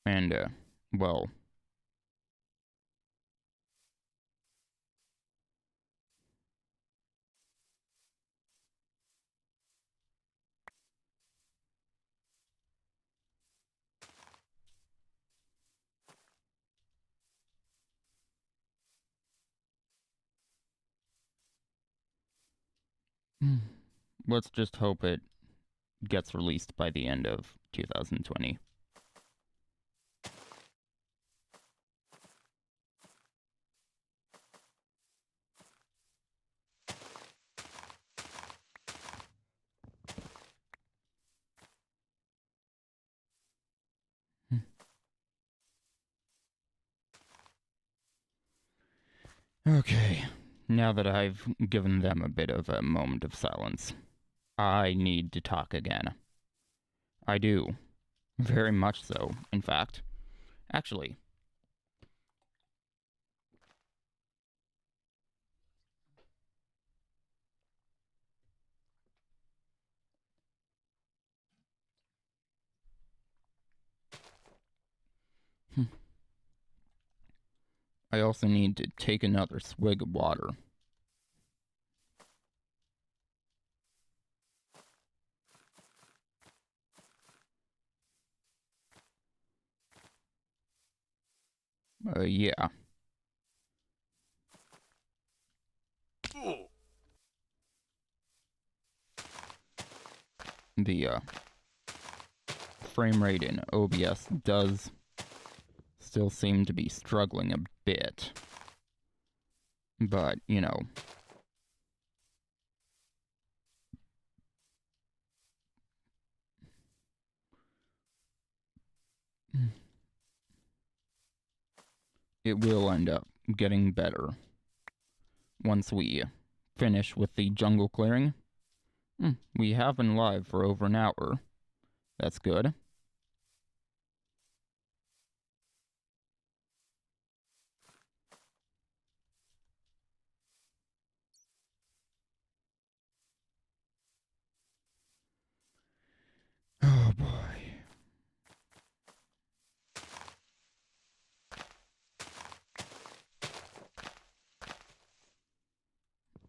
[SPEAKER 1] And, well... let's just hope it gets released by the end of 2020. Okay, now that I've given them a bit of a moment of silence, I need to talk again. I do. Very much so, in fact. Actually. I also need to take another swig of water. Yeah. The, frame rate in OBS does still seem to be struggling a bit. But, you know. It will end up getting better once we finish with the jungle clearing. We have been live for over an hour. That's good. Oh boy.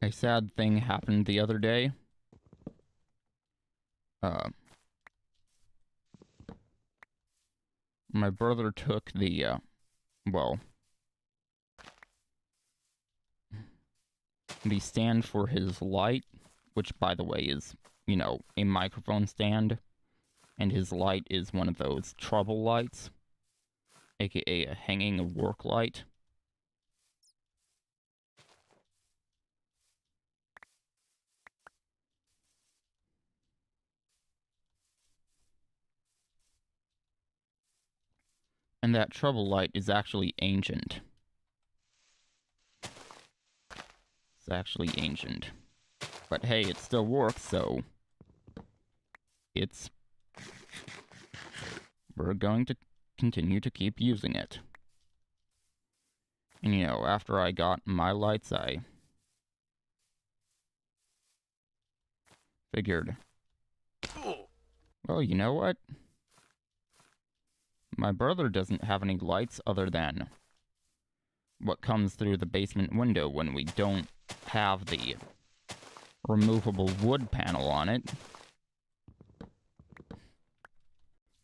[SPEAKER 1] A sad thing happened the other day. My brother took the, well, the stand for his light, which, by the way, is, you know, a microphone stand, and his light is one of those trouble lights, aka a hanging work light. And that trouble light is actually ancient. It's actually ancient. But hey, it still works, so we're going to continue to keep using it. And you know, after I got my lights, I figured, well, you know what? My brother doesn't have any lights other than what comes through the basement window when we don't have the removable wood panel on it.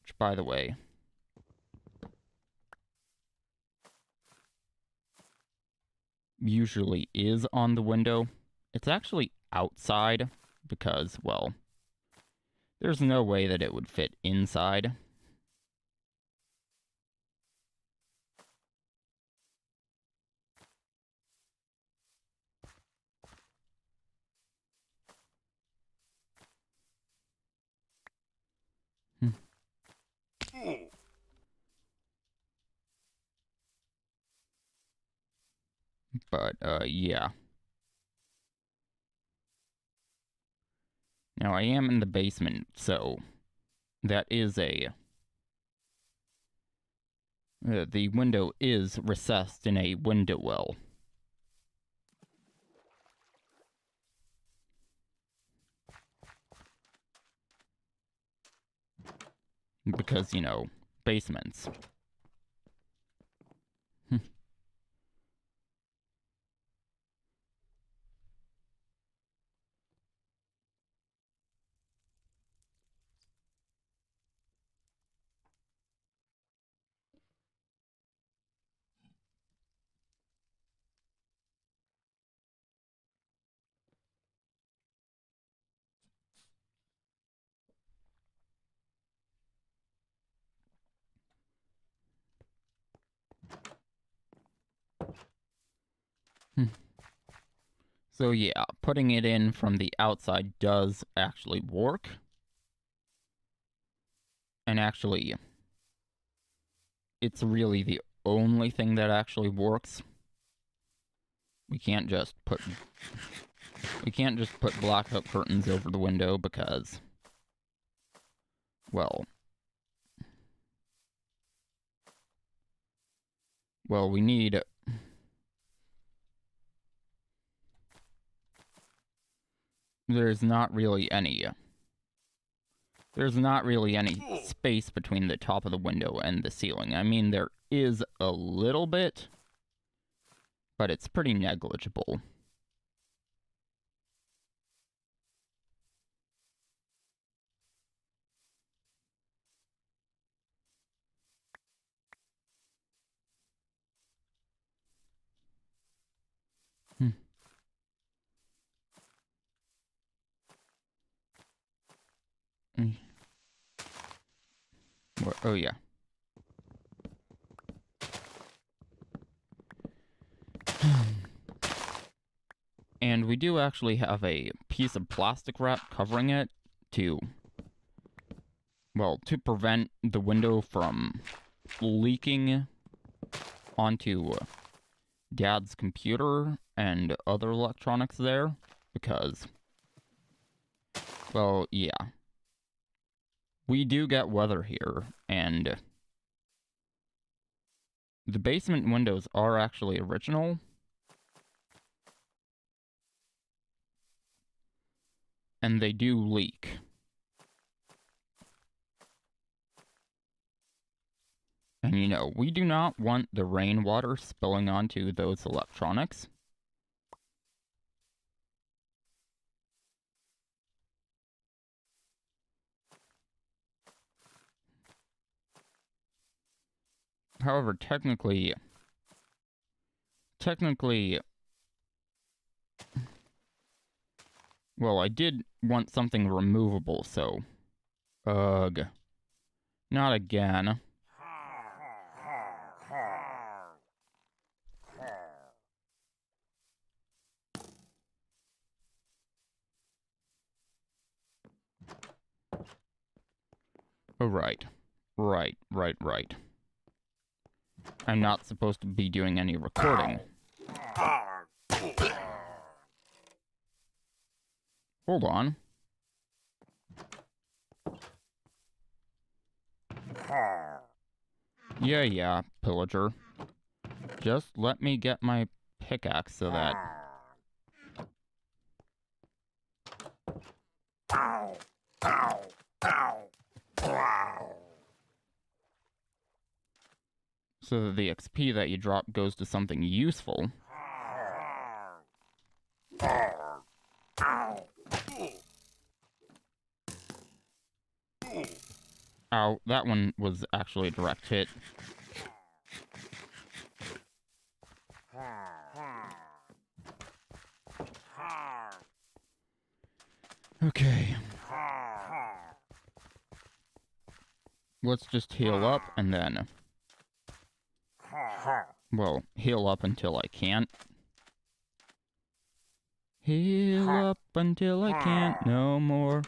[SPEAKER 1] Which, by the way, usually is on the window. It's actually outside because, well, there's no way that it would fit inside. But, yeah. Now, I am in the basement, so that is the window is recessed in a window well. Because, you know, basements. So yeah, putting it in from the outside does actually work. And actually, it's really the only thing that actually works. We can't just put blackout curtains over the window because, well, we need there's not really any space between the top of the window and the ceiling. I mean, there is a little bit, but it's pretty negligible. Oh, yeah. And we do actually have a piece of plastic wrap covering it to, well, to prevent the window from leaking onto Dad's computer and other electronics there, because, well, yeah. We do get weather here, and the basement windows are actually original. And they do leak. And you know, we do not want the rainwater spilling onto those electronics. However, technically, well, I did want something removable, so, ugh, not again. Oh, right. I'm not supposed to be doing any recording. Hold on. Yeah, pillager. Just let me get my pickaxe so that... so that the XP that you drop goes to something useful. Ow, that one was actually a direct hit. Okay. Let's just heal up and then... well, heal up until I can't. Heal up until I can't no more.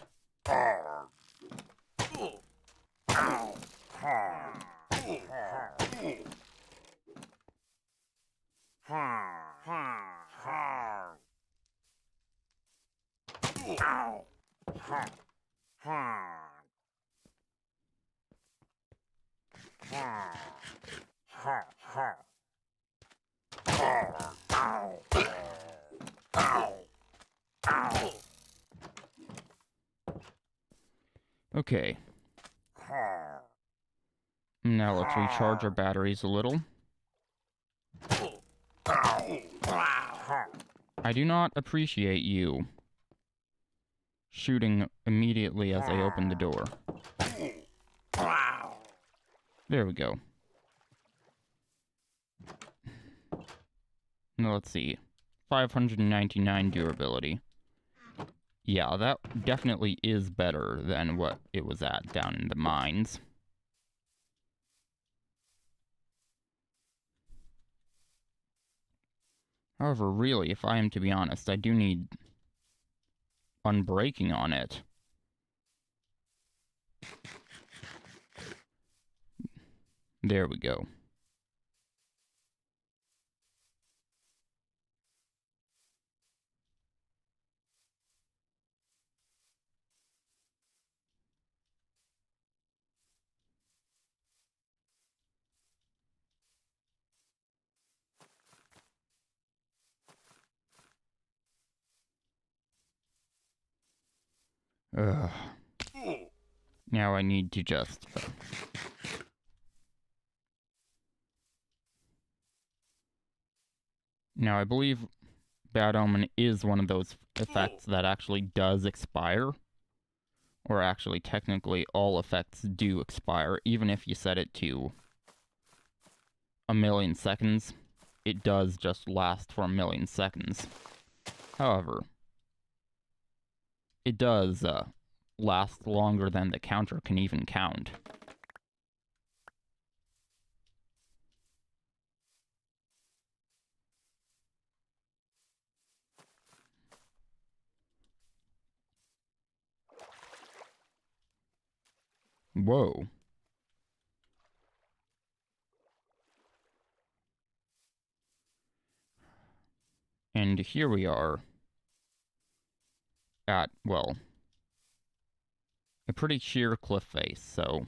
[SPEAKER 1] Okay. Now let's recharge our batteries a little. I do not appreciate you shooting immediately as I open the door. There we go. Now let's see. 599 durability. Yeah, that definitely is better than what it was at down in the mines. However, really, if I am to be honest, I do need unbreaking on it. There we go. Ugh. Now I need to just... Now I believe Bad Omen is one of those effects that actually does expire. Or actually, technically, all effects do expire, even if you set it to 1,000,000 seconds. It does just last for 1,000,000 seconds. However, it does last longer than the counter can even count. Whoa. And here we are at, well, a pretty sheer cliff face, so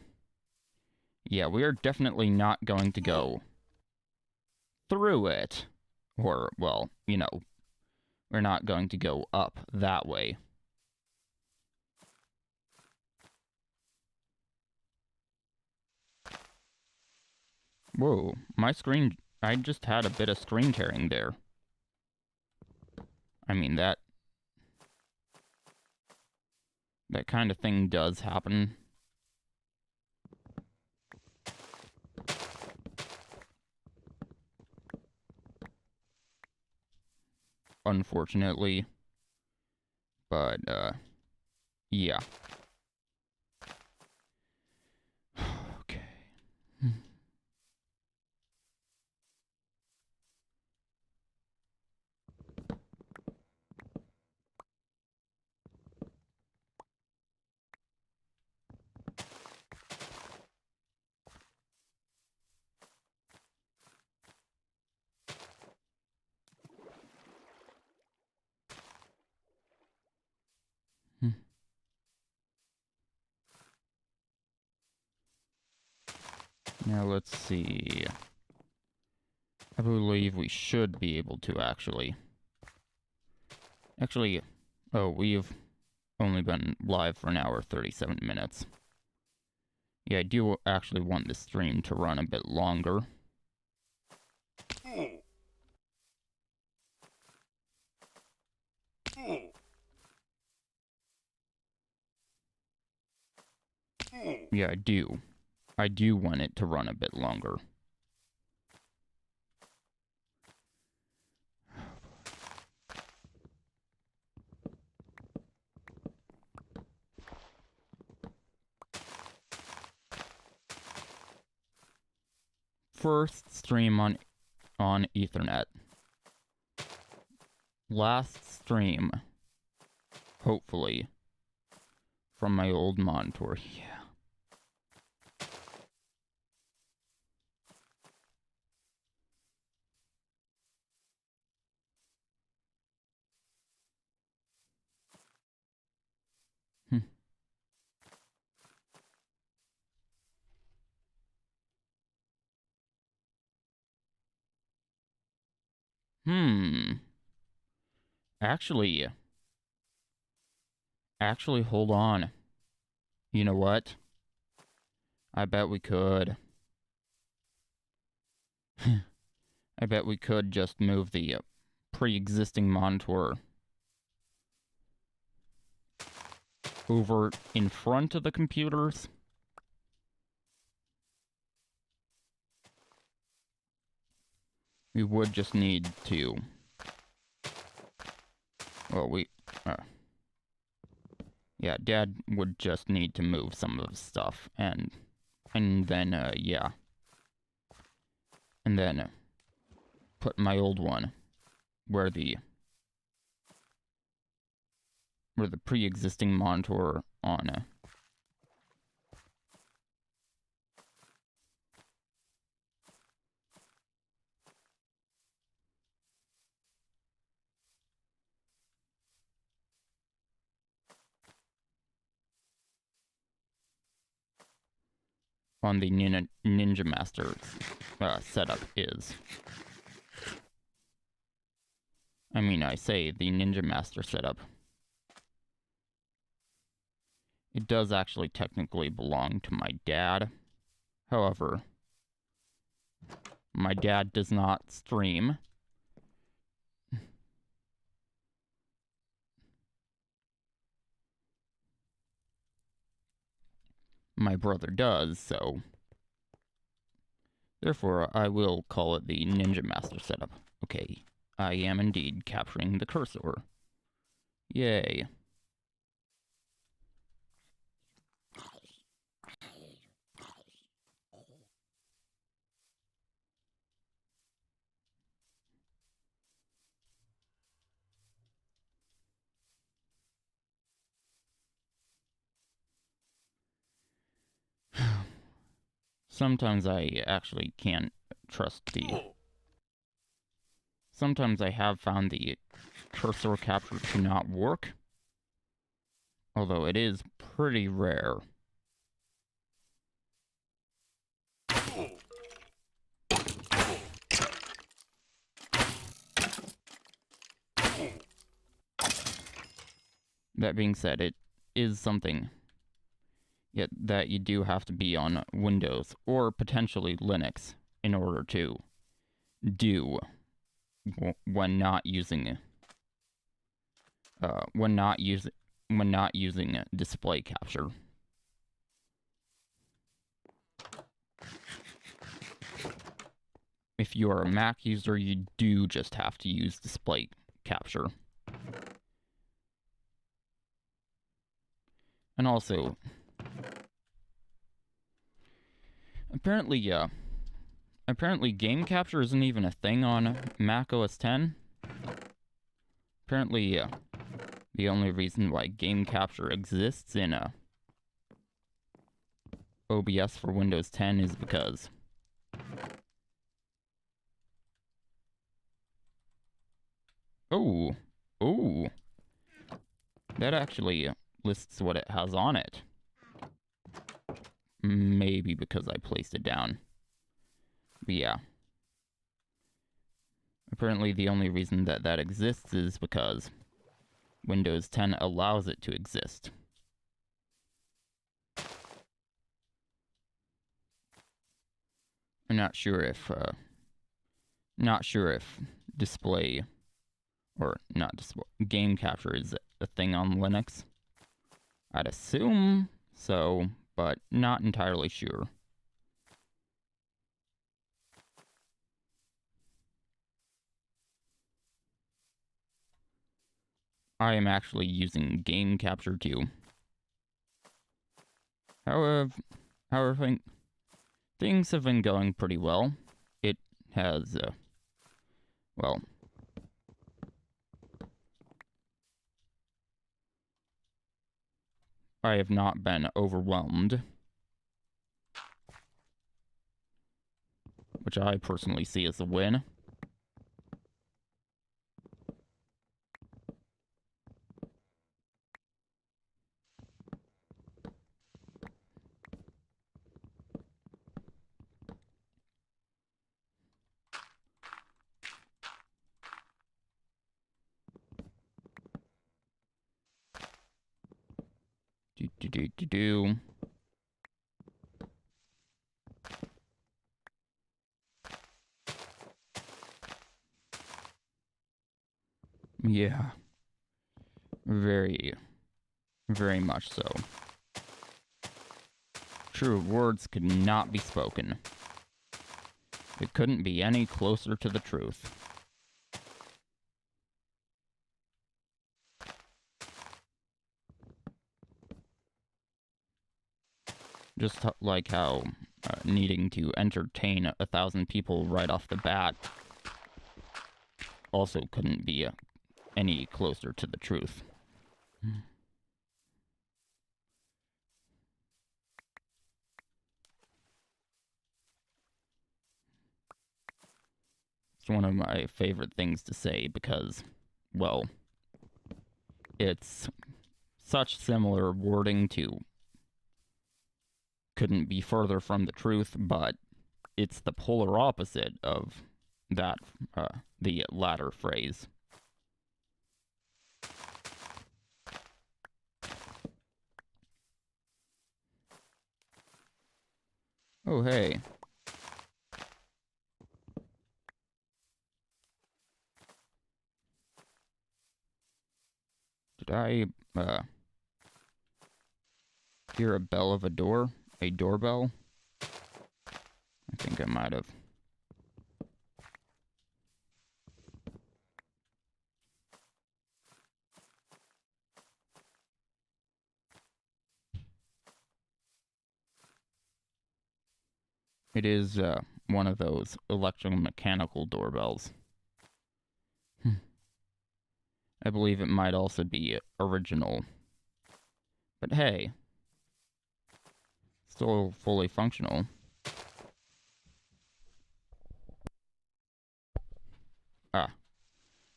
[SPEAKER 1] yeah, we are definitely not going to go through it. Or, well, you know, we're not going to go up that way. Whoa, my screen, I just had a bit of screen tearing there. I mean, that kind of thing does happen. Unfortunately. But, yeah. Okay. Now let's see. I believe we should be able to actually... Actually, oh, we've only been live for an hour, 37 minutes. Yeah, I do actually want this stream to run a bit longer. Yeah, I do. I do want it to run a bit longer. First stream on Ethernet. Last stream, hopefully, from my old monitor. Yeah. Actually, hold on. You know what? I bet we could. I bet we could just move the pre-existing monitor over in front of the computers. We would just need to... Well, yeah, Dad would just need to move some of his stuff, and then, yeah. And then put my old one where the pre-existing monitor on the Ninja Master setup is. I mean, I say the Ninja Master setup. It does actually technically belong to my dad. However, my dad does not stream. My brother does, so... Therefore, I will call it the Ninja Master setup. Okay, I am indeed capturing the cursor. Yay. Sometimes I actually can't trust Sometimes I have found the cursor capture to not work, although it is pretty rare. That being said, it is something that you do have to be on Windows or potentially Linux in order to do when not using display capture. If you are a Mac user, you do just have to use display capture. And also, apparently game capture isn't even a thing on Mac OS X. Apparently, the only reason why game capture exists in OBS for Windows 10 is because oh, that actually lists what it has on it. Maybe because I placed it down. But yeah. Apparently the only reason that exists is because Windows 10 allows it to exist. I'm not sure if display or not display game capture is a thing on Linux. I'd assume so, but not entirely sure. I am actually using game capture too. However, things have been going pretty well. It has, well, I have not been overwhelmed, which I personally see as a win. Yeah. Very, very much so. True words could not be spoken. It couldn't be any closer to the truth. Just like how needing to entertain 1,000 people right off the bat also couldn't be any closer to the truth. It's one of my favorite things to say because, well, it's such similar wording to couldn't be further from the truth, but it's the polar opposite of that, the latter phrase. Oh, hey. Did I, hear a bell of a door? A doorbell? I think I might have. It is, one of those electromechanical doorbells. I believe it might also be original. But hey, still fully functional.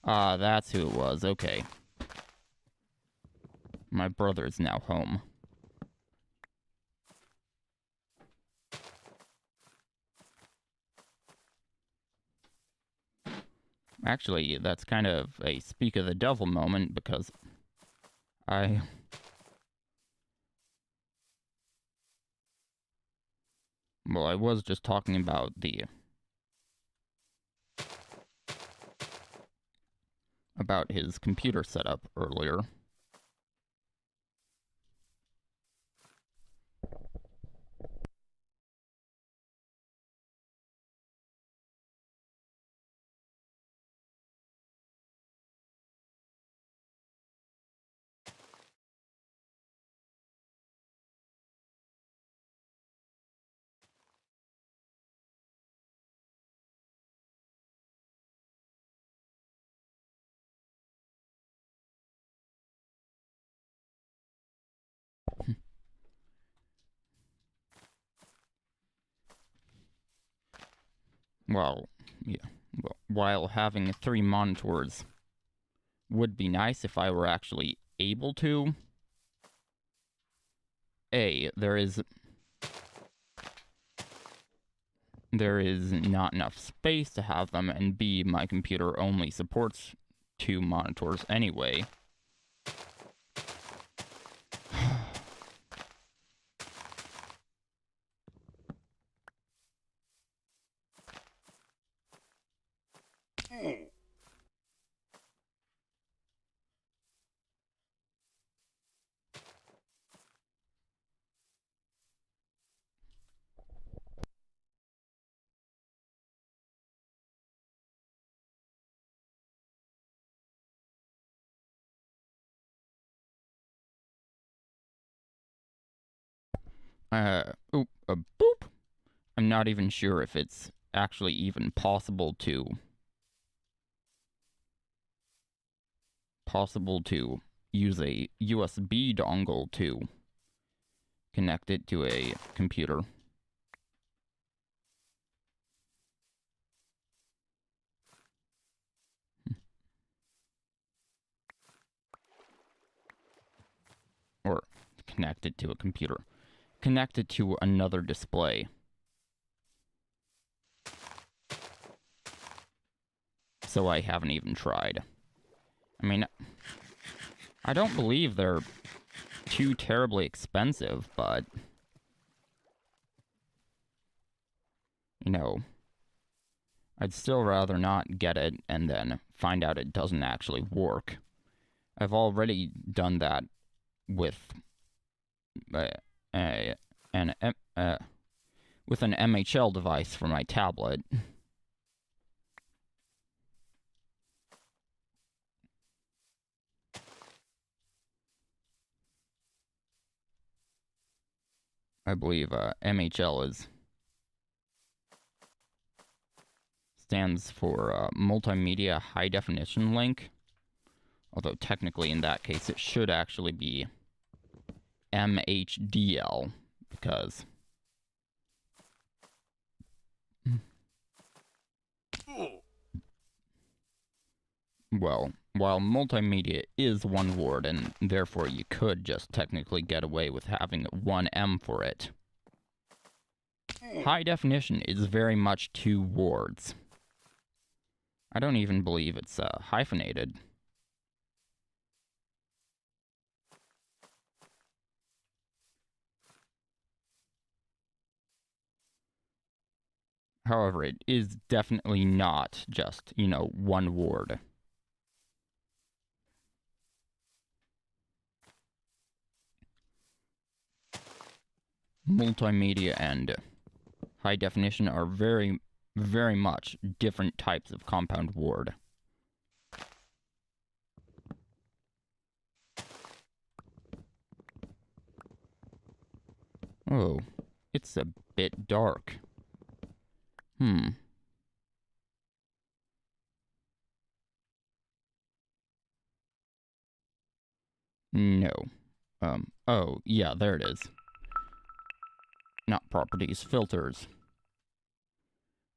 [SPEAKER 1] Ah, that's who it was. Okay. My brother is now home. Actually, that's kind of a speak of the devil moment, because I was just talking about his computer setup earlier. Well, yeah. Well, while having 3 monitors would be nice if I were actually able to. A, there is not enough space to have them, and B, my computer only supports 2 monitors anyway. Boop. I'm not even sure if it's actually even possible to use a USB dongle to connect it to a computer. Or connect it to a computer. Connect it to another display. So I haven't even tried. I mean, I don't believe they're too terribly expensive, but you know, I'd still rather not get it and then find out it doesn't actually work. I've already done that with an MHL device for my tablet. I believe MHL stands for Multimedia High Definition Link. Although technically in that case it should actually be MHDL, because well, while multimedia is one word, and therefore you could just technically get away with having one M for it, high definition is very much 2 words. I don't even believe it's hyphenated. However, it is definitely not just, one word. Multimedia and high definition are very, very much different types of compound word. Oh, it's a bit dark. No. Oh, yeah, there it is. Not properties, filters.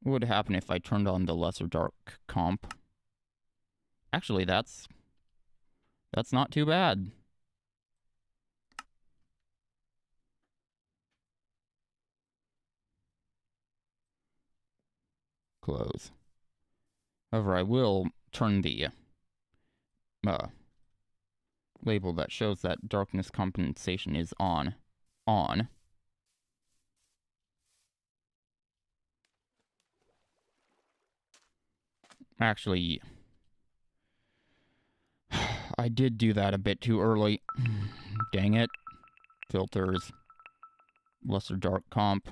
[SPEAKER 1] What would happen if I turned on the lesser dark comp? Actually, that's not too bad. Close. However, I will turn the label that shows that darkness compensation is on. Actually, I did do that a bit too early. Dang it. Filters. Lesser dark comp.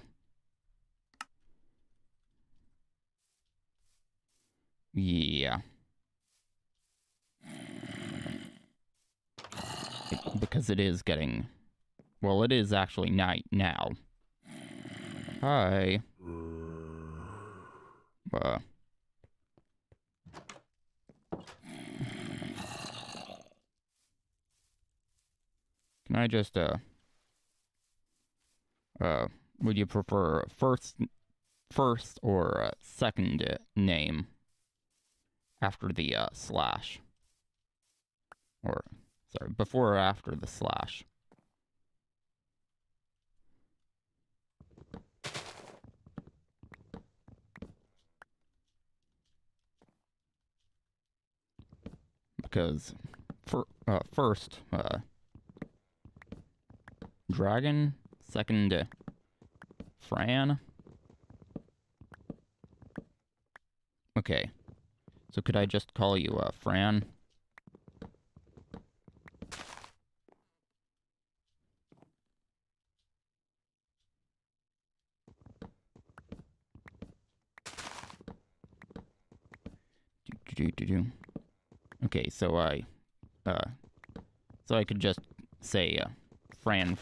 [SPEAKER 1] Yeah. Because it is getting... Well, it is actually night now. Hi. Can I just, would you prefer first or second name after the slash? Or, sorry, before or after the slash? Because first, Dragon, second, Fran. Okay, so could I just call you Fran? Okay, so I could just say Fran.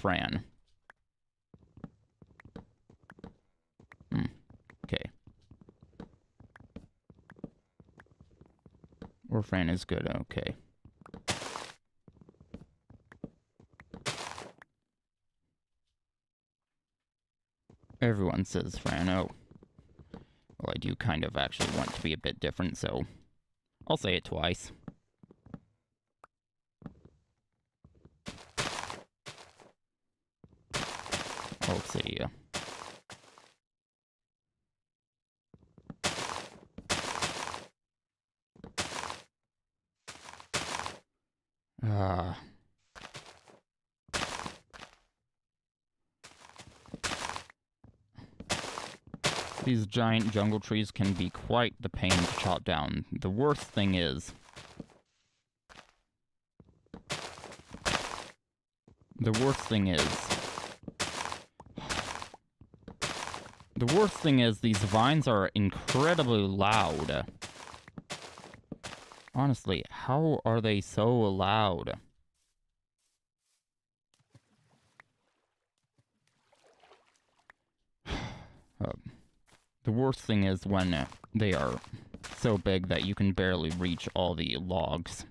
[SPEAKER 1] Okay. Or Fran is good, okay. Everyone says Fran, oh. Well, I do kind of actually want to be a bit different, so I'll say it twice. I'll say, these giant jungle trees can be quite the pain to chop down. The worst thing is... The worst thing is these vines are incredibly loud. Honestly, how are they so loud? The worst thing is when they are so big that you can barely reach all the logs.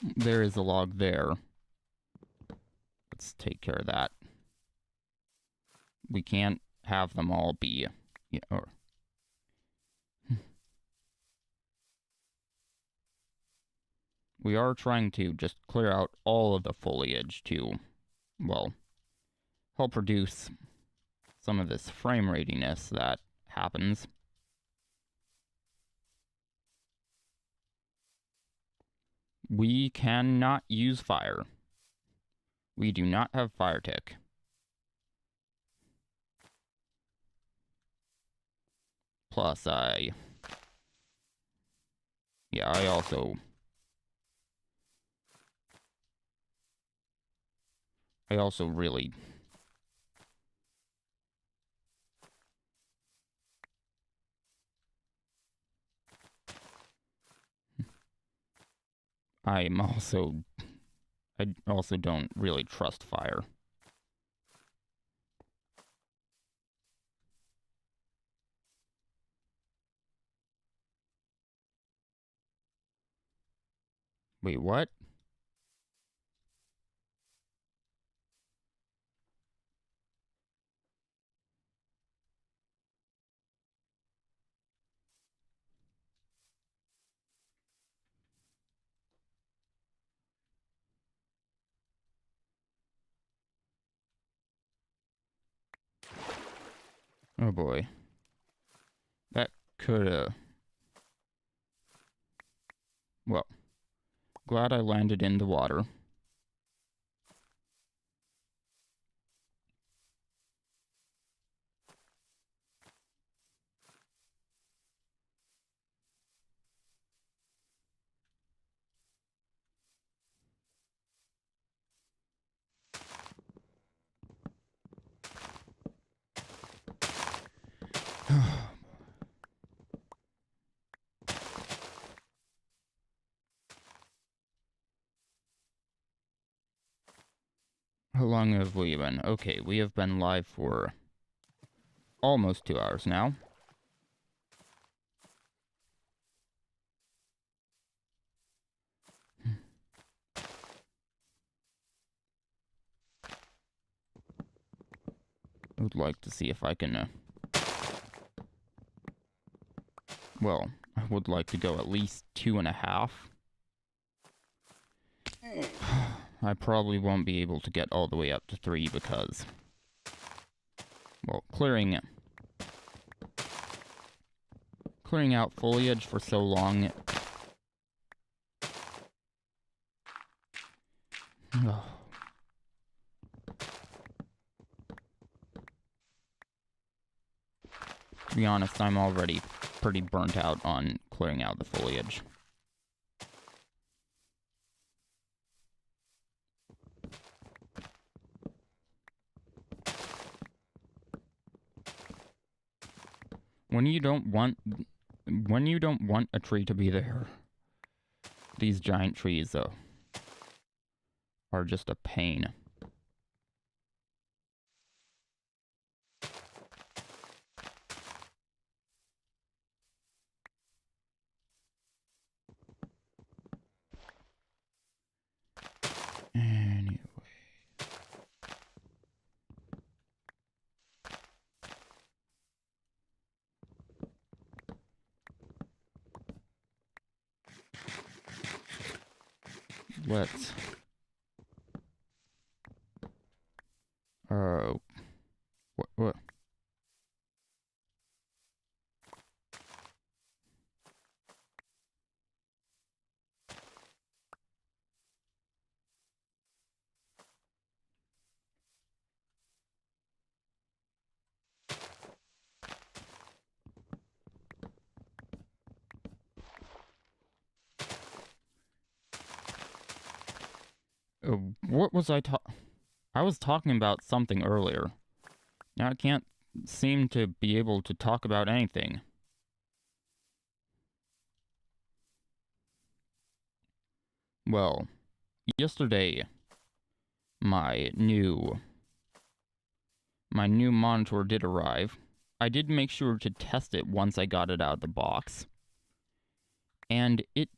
[SPEAKER 1] There is a log there. Let's take care of that. We can't have them all be... We are trying to just clear out all of the foliage to, well, help reduce some of this frame ratiness that happens. We cannot use fire. We do not have fire tick. Plus, I also really... I also don't really trust fire. Wait, what? Oh boy. That could've... Well, glad I landed in the water. How long have we been? Okay, we have been live for almost 2 hours now. I would like to see if I can, well, I would like to go at least 2.5. I probably won't be able to get all the way up to 3 because, well, clearing out foliage for so long. To be honest, I'm already pretty burnt out on clearing out the foliage. When you don't want a tree to be there, these giant trees, though, are just a pain. Anyway. Let's... What? What was I was talking about something earlier. Now I can't seem to be able to talk about anything. Well, yesterday, my new monitor did arrive. I did make sure to test it once I got it out of the box. And it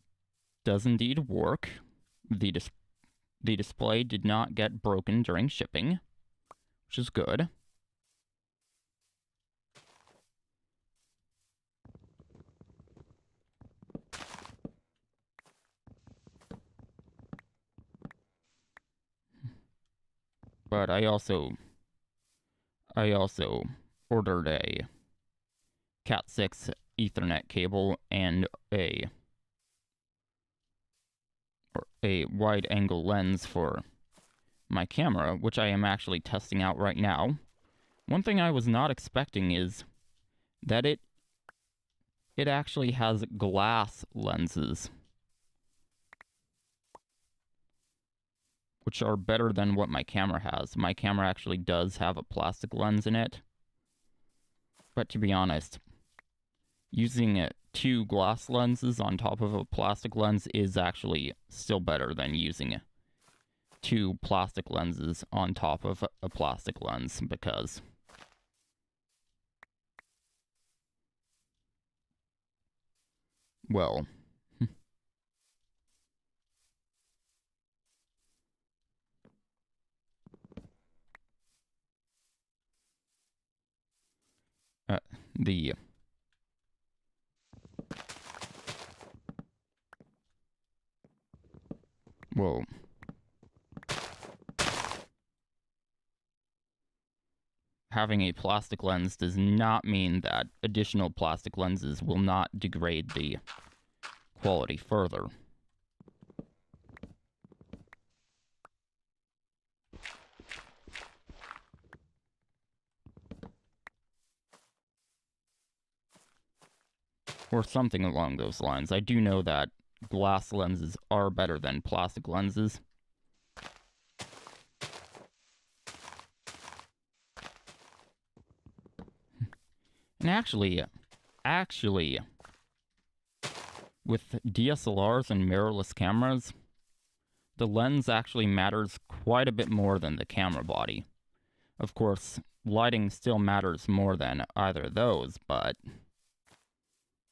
[SPEAKER 1] does indeed work. The display did not get broken during shipping, which is good. But I also ordered a Cat 6 Ethernet cable and a wide angle lens for my camera, which I am actually testing out right now. One thing I was not expecting is that it actually has glass lenses, which are better than what my camera has. My camera actually does have a plastic lens in it. But to be honest, using 2 glass lenses on top of a plastic lens is actually still better than using 2 plastic lenses on top of a plastic lens, because well, the well, having a plastic lens does not mean that additional plastic lenses will not degrade the quality further. Or something along those lines. I do know that glass lenses are better than plastic lenses. And actually, with DSLRs and mirrorless cameras, the lens actually matters quite a bit more than the camera body. Of course, lighting still matters more than either of those, but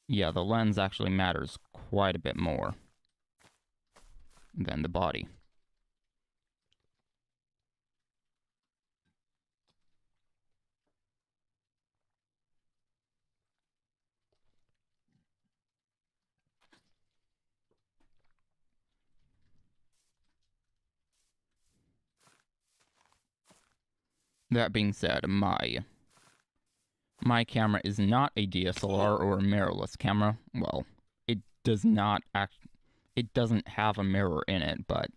[SPEAKER 1] yeah, the lens actually matters quite a bit more than the body. That being said, my camera is not a DSLR or a mirrorless camera. Well, it doesn't have a mirror in it, but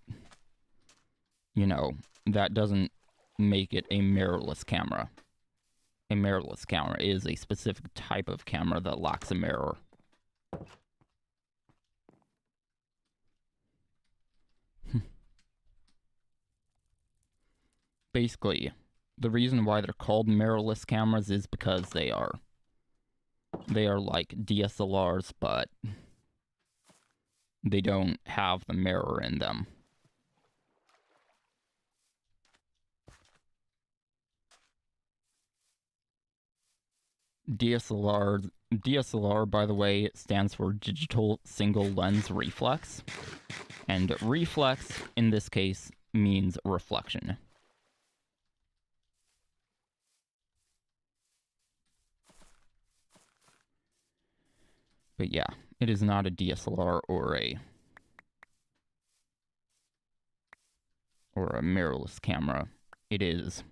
[SPEAKER 1] you know, that doesn't make it a mirrorless camera. A mirrorless camera is a specific type of camera that lacks a mirror. Basically, the reason why they're called mirrorless cameras is because they are like DSLRs, but they don't have the mirror in them. DSLR, by the way, stands for digital single lens reflex, and reflex in this case means reflection. But yeah, it is not a DSLR or a mirrorless camera. It is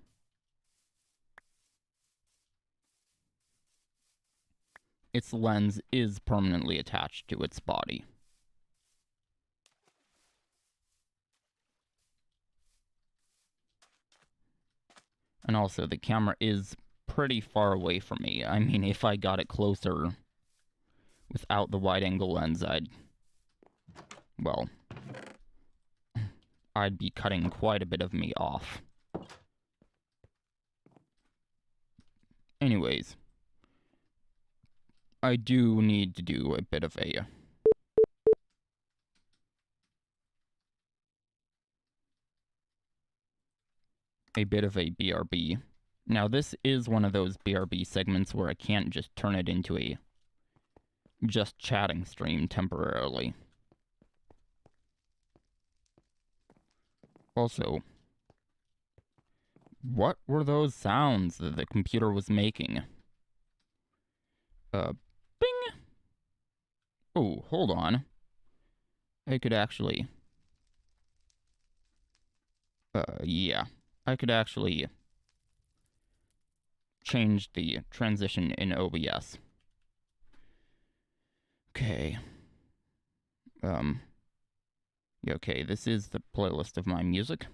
[SPEAKER 1] its lens is permanently attached to its body. And also, the camera is pretty far away from me. I mean, if I got it closer without the wide-angle lens, I'd be cutting quite a bit of me off. Anyways, I do need to do a bit of a BRB. Now, this is one of those BRB segments where I can't just turn it into a just chatting stream temporarily. Also, what were those sounds that the computer was making? Bing! Oh, hold on. I could actually... yeah. I could actually change the transition in OBS. Okay. Okay, this is the playlist of my music.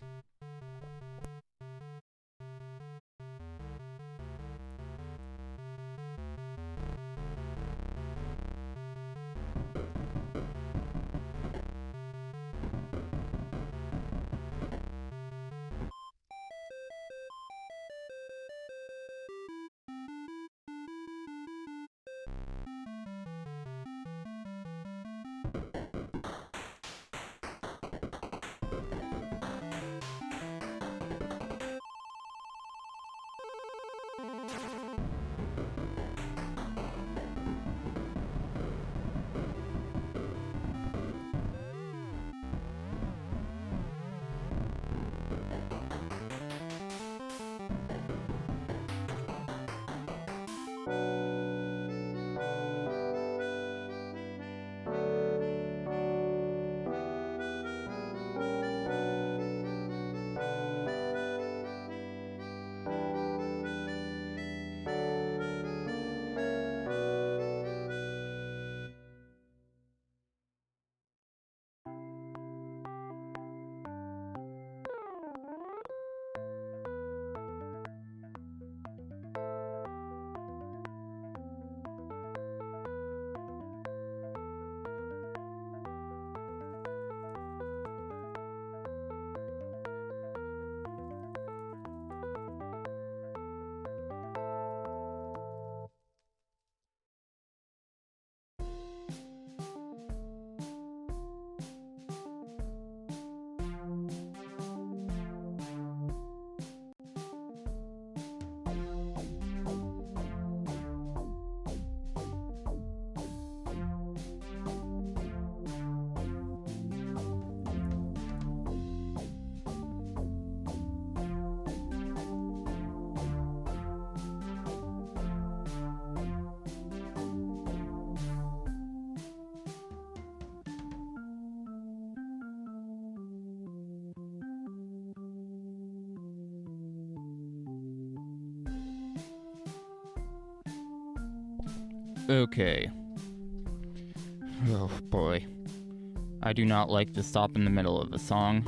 [SPEAKER 1] Okay. Oh boy. I do not like to stop in the middle of a song.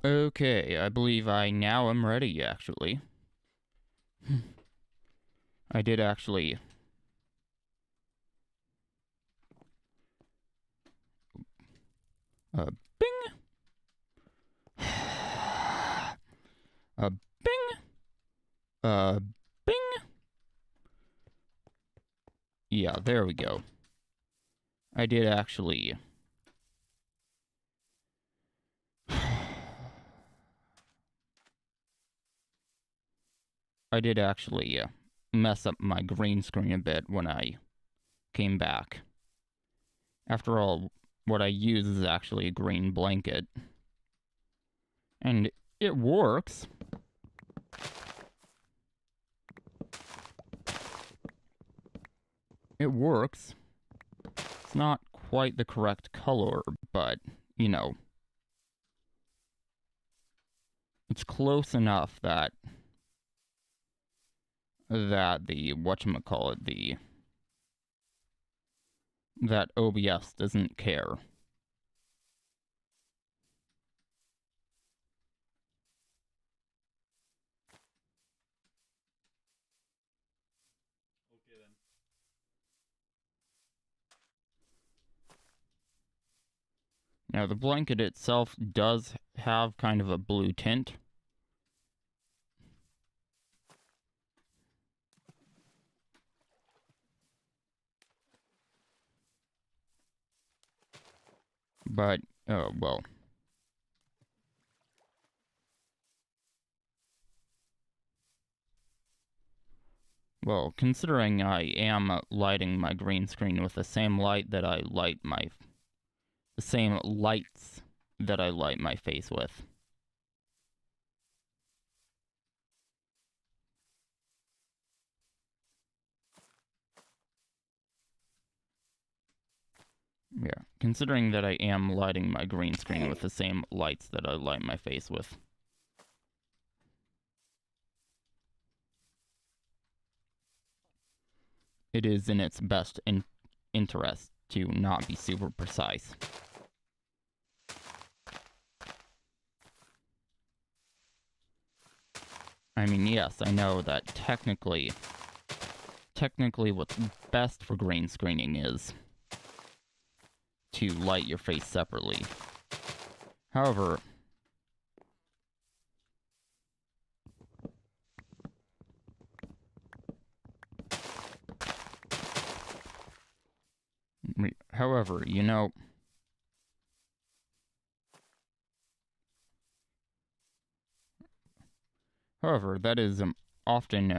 [SPEAKER 1] Okay, I believe I now am ready, actually. I did actually... bing! Bing! Bing! Yeah, there we go. I did actually... I did actually mess up my green screen a bit when I came back. After all, what I use is actually a green blanket. And it works. It works. It's not quite the correct color, but, you know. It's close enough that the whatchamacallit, that OBS doesn't care.
[SPEAKER 2] Okay then.
[SPEAKER 1] Now, the blanket itself does have kind of a blue tint. But, well. Well, considering I am lighting my green screen with the same light that I light my... the same lights that I light my face with. Yeah, considering that I am lighting my green screen with the same lights that I light my face with. It is in its best interest to not be super precise. I mean, yes, I know that technically what's best for green screening is to light your face separately. However, you know, that is often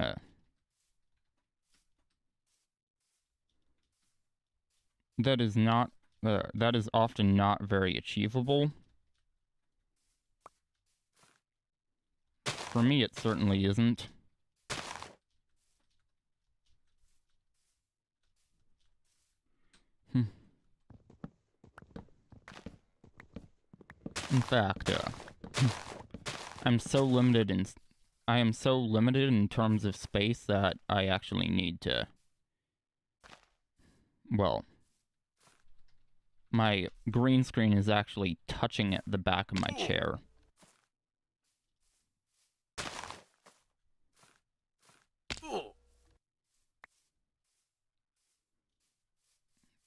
[SPEAKER 1] that is often not very achievable. For me, it certainly isn't. In fact, I am so limited in terms of space that I actually need to... Well, my green screen is actually touching at the back of my chair.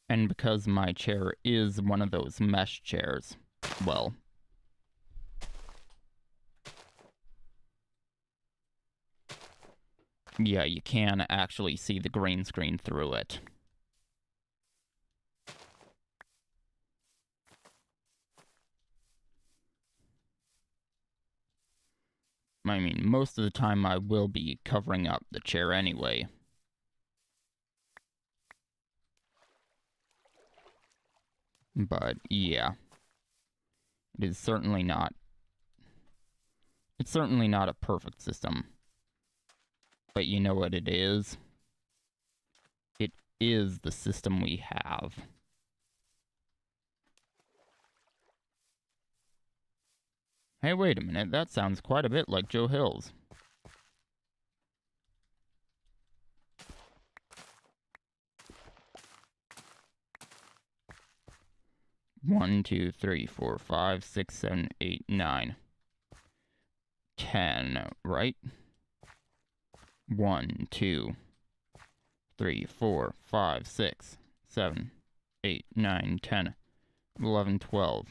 [SPEAKER 1] And because my chair is one of those mesh chairs, well... yeah, you can actually see the green screen through it. I mean, most of the time I will be covering up the chair anyway. But, yeah. It is certainly not... It's certainly not a perfect system. But you know what it is? It is the system we have. Hey, wait a minute. That sounds quite a bit like Joe Hill's. One, 2, 3, 4, 5, 6, 7, 8, 9, 10, right? 1, 2, 3, 4, 5, 6, 7, 8, 9, 10, 11, 12.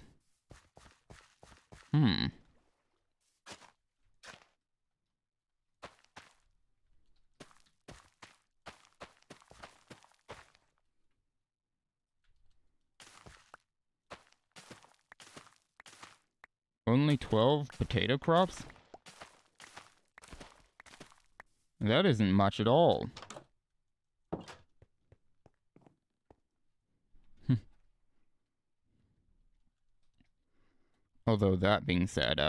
[SPEAKER 1] Only 12 potato crops? That isn't much at all. Although that being said,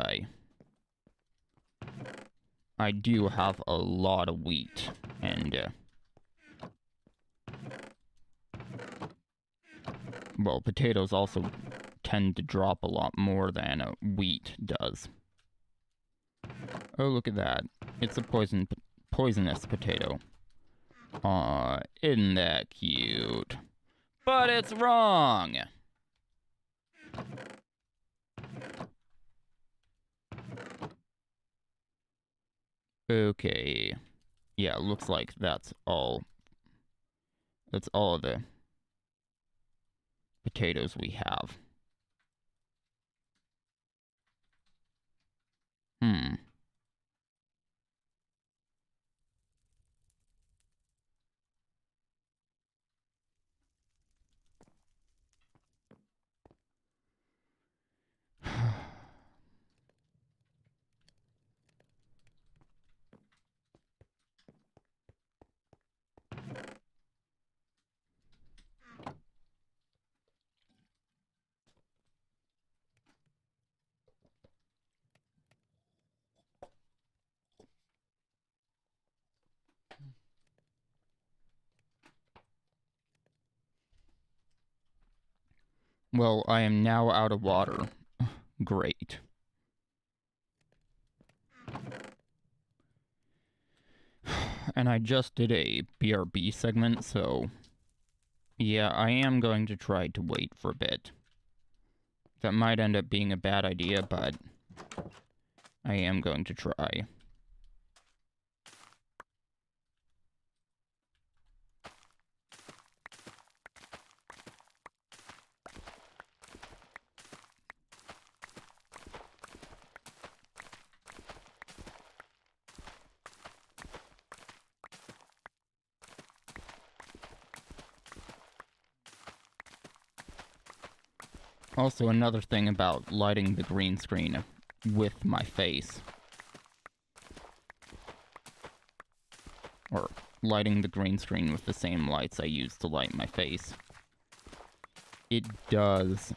[SPEAKER 1] I do have a lot of wheat, and well, potatoes also tend to drop a lot more than wheat does. Oh, look at that. It's a poisonous potato. Aw, isn't that cute? But it's wrong! Okay. Yeah, looks like that's all. That's all of the potatoes we have. Well, I am now out of water. Great. And I just did a BRB segment, so... yeah, I am going to try to wait for a bit. That might end up being a bad idea, but... I am going to try. Also, another thing about lighting the green screen with my face. Or lighting the green screen with the same lights I use to light my face. It does...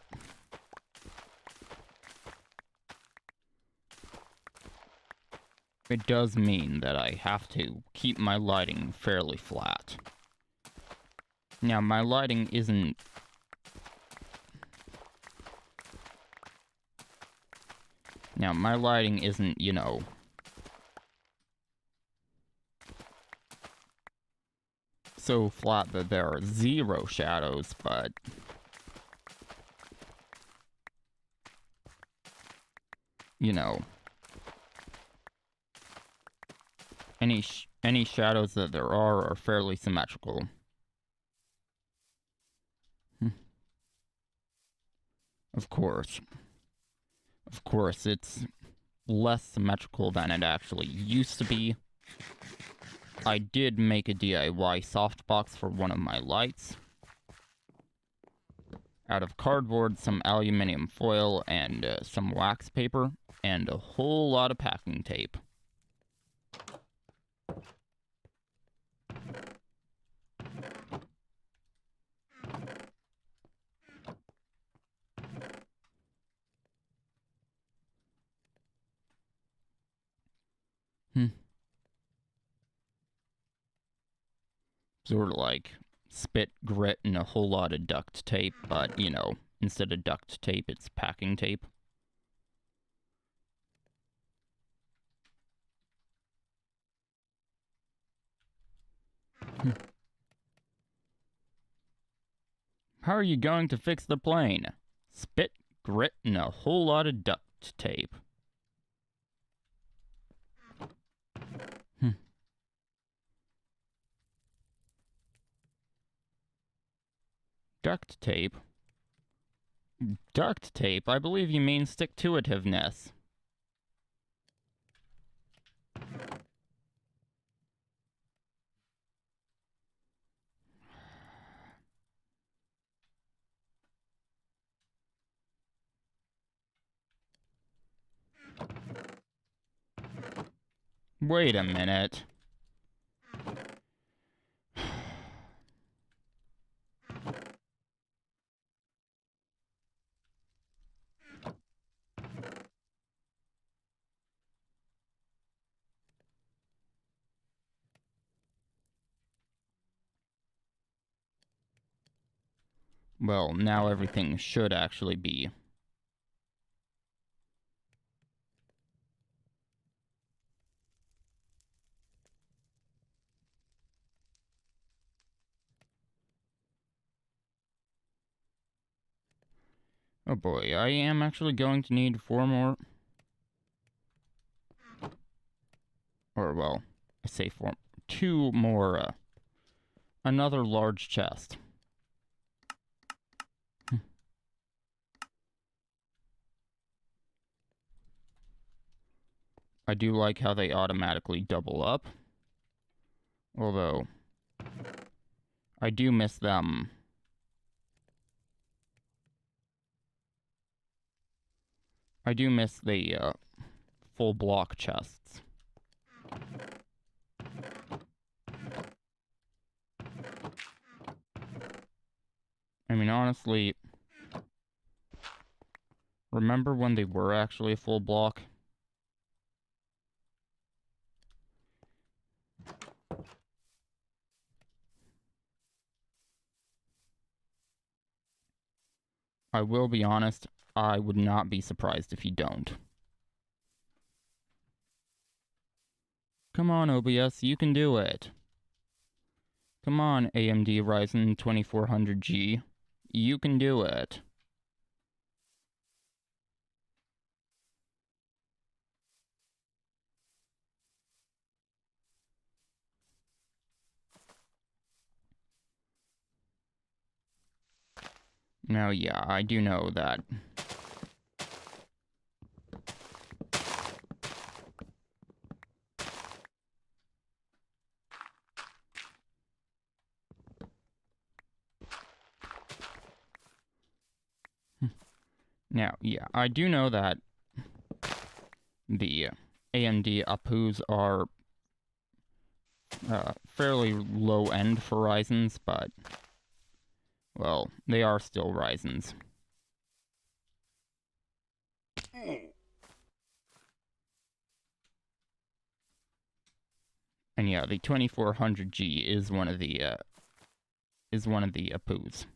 [SPEAKER 1] it does mean that I have to keep my lighting fairly flat. Now, my lighting isn't... now, my lighting isn't, you know... so flat that there are zero shadows, but... you know... any shadows that there are fairly symmetrical. Of course. Of course, it's less symmetrical than it actually used to be. I did make a DIY softbox for one of my lights. Out of cardboard, some aluminum foil, and some wax paper, and a whole lot of packing tape. Sort of like spit, grit, and a whole lot of duct tape, but, you know, instead of duct tape, it's packing tape. How are you going to fix the plane? Spit, grit, and a whole lot of duct tape. Duct tape? Duct tape? I believe you mean stick-to-itiveness. Wait a minute. Well, now everything should actually be. Oh boy, I am actually going to need 4 more. Or, well, I say 2 more, another large chest. I do like how they automatically double up. Although, I do miss them. I do miss the, full block chests. I mean, honestly, remember when they were actually a full block? I will be honest, I would not be surprised if you don't. Come on, OBS, you can do it. Come on, AMD Ryzen 2400G. You can do it. Now, yeah, I do know that. Now, yeah, I do know that the AMD APUs are fairly low-end for Ryzens, but, well, they are still Ryzens. And yeah, the 2400G is one of the APUs.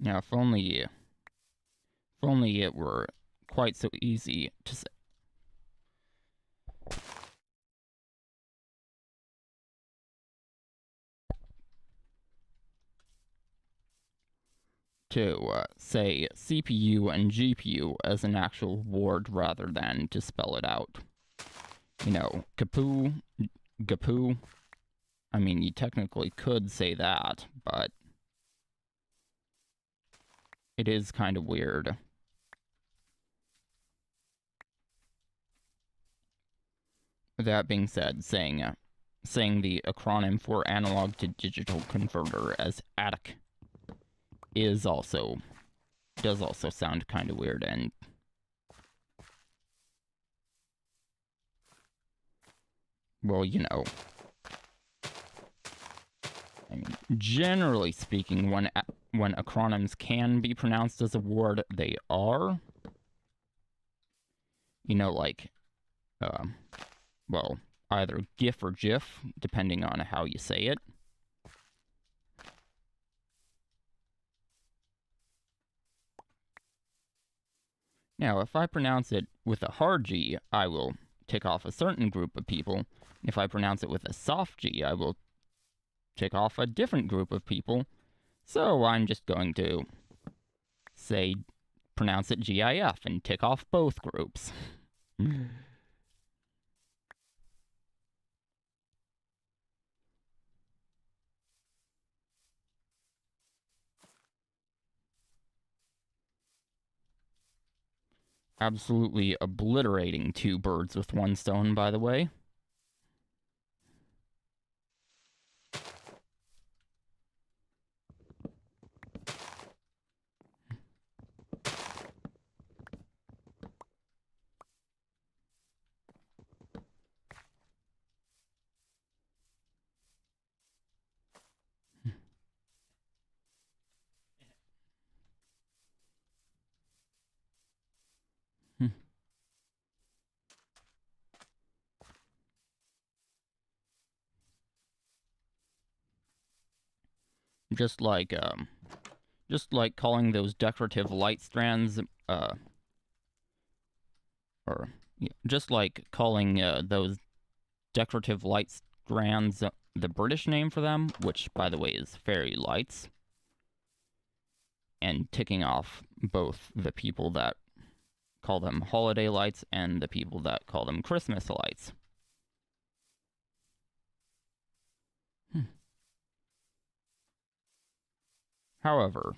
[SPEAKER 1] Now, if only it were quite so easy to say. To say CPU and GPU as an actual word rather than to spell it out. You know, kapoo, gapoo. I mean, you technically could say that, but it is kind of weird. That being said, saying the acronym for analog to digital converter as ADC does also sound kind of weird, and well, you know, I mean, generally speaking, when acronyms can be pronounced as a word, they are. You know, like, well, either GIF or GIF, depending on how you say it. Now, if I pronounce it with a hard G, I will tick off a certain group of people. If I pronounce it with a soft G, I will tick off a different group of people. So I'm just going to say, pronounce it GIF and tick off both groups. Absolutely obliterating two birds with one stone, by the way. Just like calling those decorative light strands, just like calling those decorative light strands the British name for them, which, by the way, is fairy lights, and ticking off both the people that call them holiday lights and the people that call them Christmas lights. However,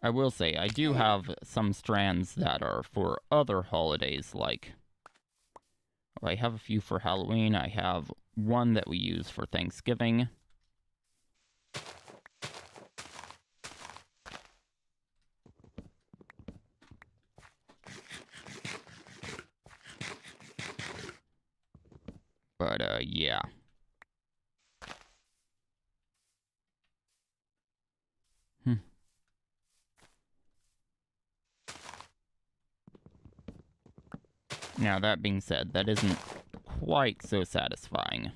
[SPEAKER 1] I will say, I do have some strands that are for other holidays, like, I have a few for Halloween, I have one that we use for Thanksgiving. But, yeah. Now, that being said, that isn't quite so satisfying.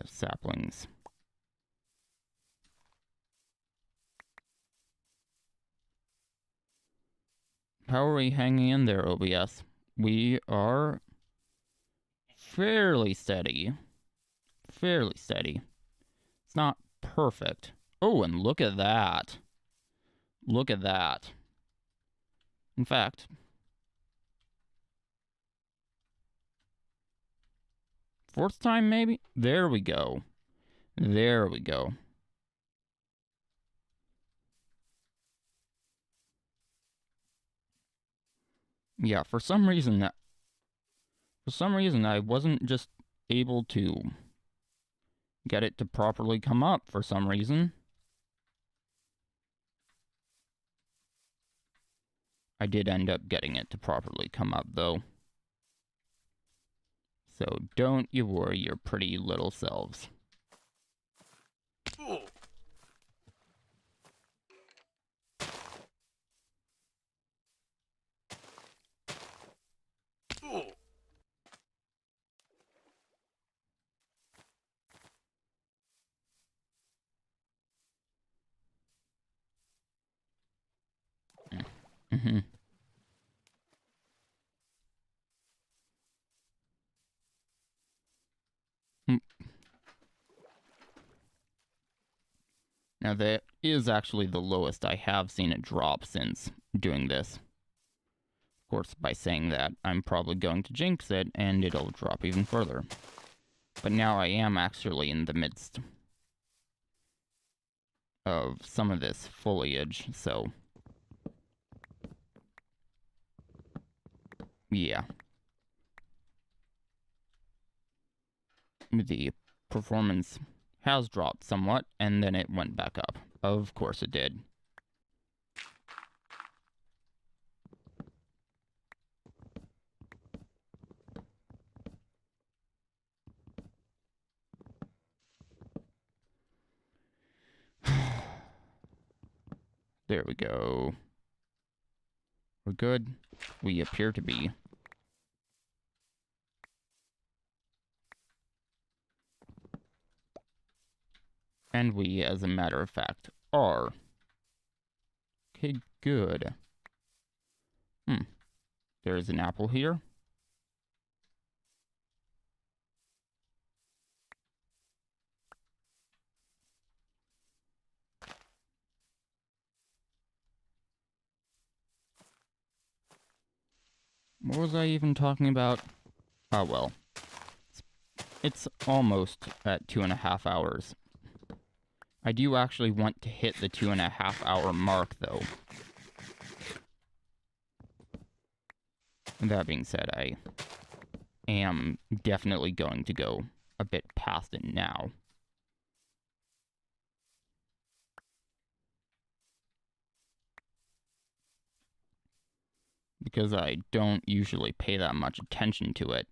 [SPEAKER 1] Saplings. How are we hanging in there, OBS? We are fairly steady. Fairly steady. It's not perfect. Oh, and look at that. Look at that. In fact, fourth time maybe? There we go. There we go. Yeah, for some reason I wasn't just able to get it to properly come up for some reason. I did end up getting it to properly come up, though. So don't you worry your pretty little selves. Now that is actually the lowest I have seen it drop since doing this. Of course, by saying that, I'm probably going to jinx it and it'll drop even further. But now I am actually in the midst of some of this foliage, so Yeah. The performance has dropped somewhat, and then it went back up. Of course it did. There we go. We're good. We appear to be. And we, as a matter of fact, are. Okay, good. There's an apple here. What was I even talking about? Oh, well. It's almost at 2.5 hours. I do actually want to hit the 2.5 hour mark, though. That being said, I am definitely going to go a bit past it now. Because I don't usually pay that much attention to it.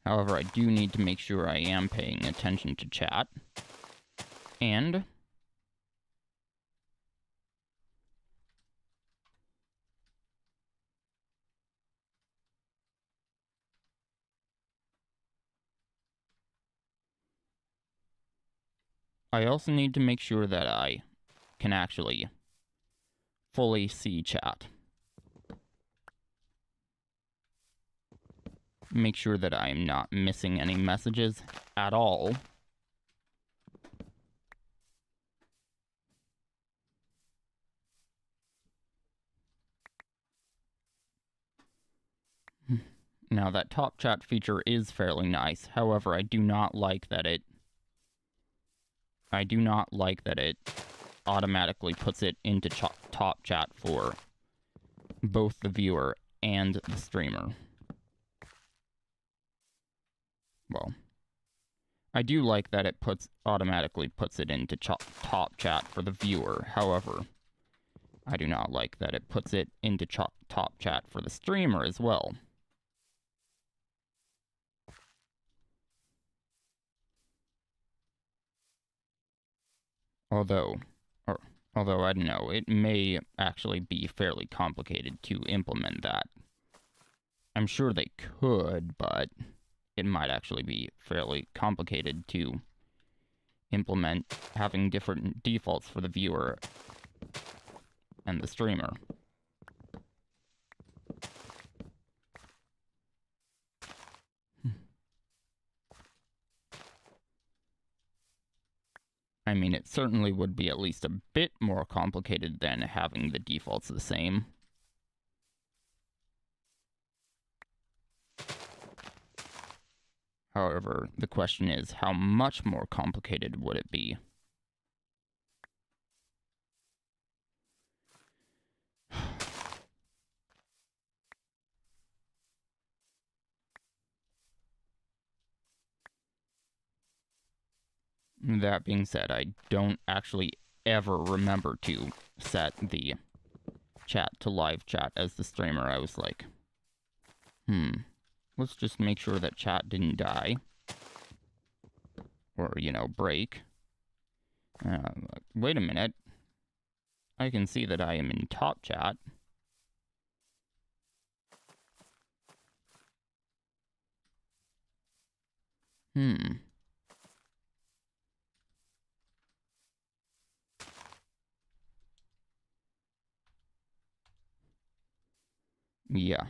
[SPEAKER 1] However, I do need to make sure I am paying attention to chat. And I also need to make sure that I can actually fully see chat. Make sure that I am not missing any messages at all. Now, that top chat feature is fairly nice. However, I do not like that it automatically puts it into top chat for both the viewer and the streamer. Well, I do like that it automatically puts it into top chat for the viewer. However, I do not like that it puts it into top chat for the streamer as well. Although, I don't know, it may actually be fairly complicated to implement that. I'm sure they could, but it might actually be fairly complicated to implement having different defaults for the viewer and the streamer. I mean, it certainly would be at least a bit more complicated than having the defaults the same. However, the question is, how much more complicated would it be? That being said, I don't actually ever remember to set the chat to live chat as the streamer. I was like, let's just make sure that chat didn't die. Or, break. Wait a minute. I can see that I am in top chat. Yeah.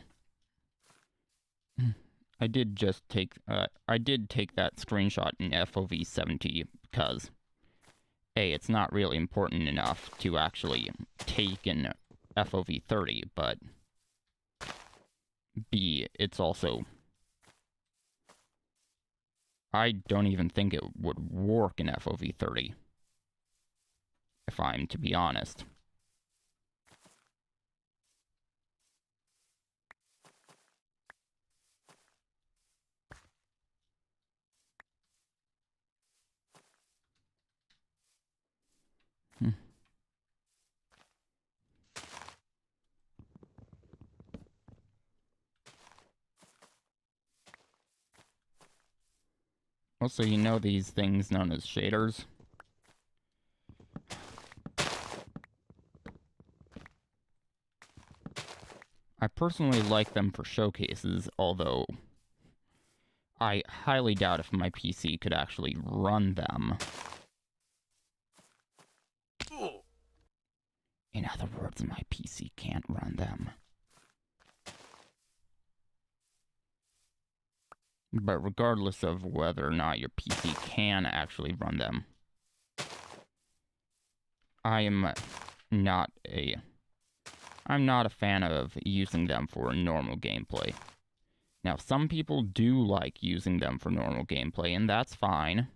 [SPEAKER 1] I did take that screenshot in FOV 70 because A, it's not really important enough to actually take in FOV 30, but B, it's also... I don't even think it would work in FOV 30, if I'm to be honest. Also, you know these things known as shaders? I personally like them for showcases, although I highly doubt if my PC could actually run them. In other words, my PC can't run them. But regardless of whether or not your PC can actually run them, I'm not a fan of using them for normal gameplay. Now, some people do like using them for normal gameplay, and that's fine.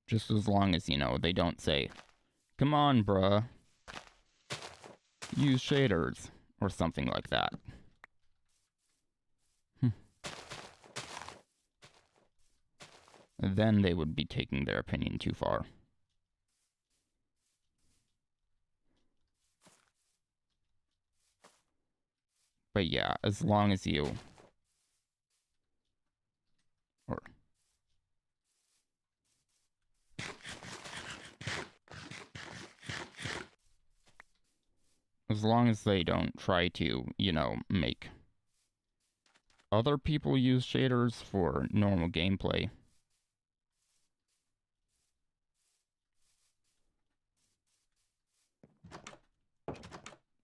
[SPEAKER 1] Just as long as, you know, they don't say, "Come on, bruh, use shaders," or something like that. Then they would be taking their opinion too far. But yeah, as long as you... Or... As long as they don't try to, you know, make other people use shaders for normal gameplay.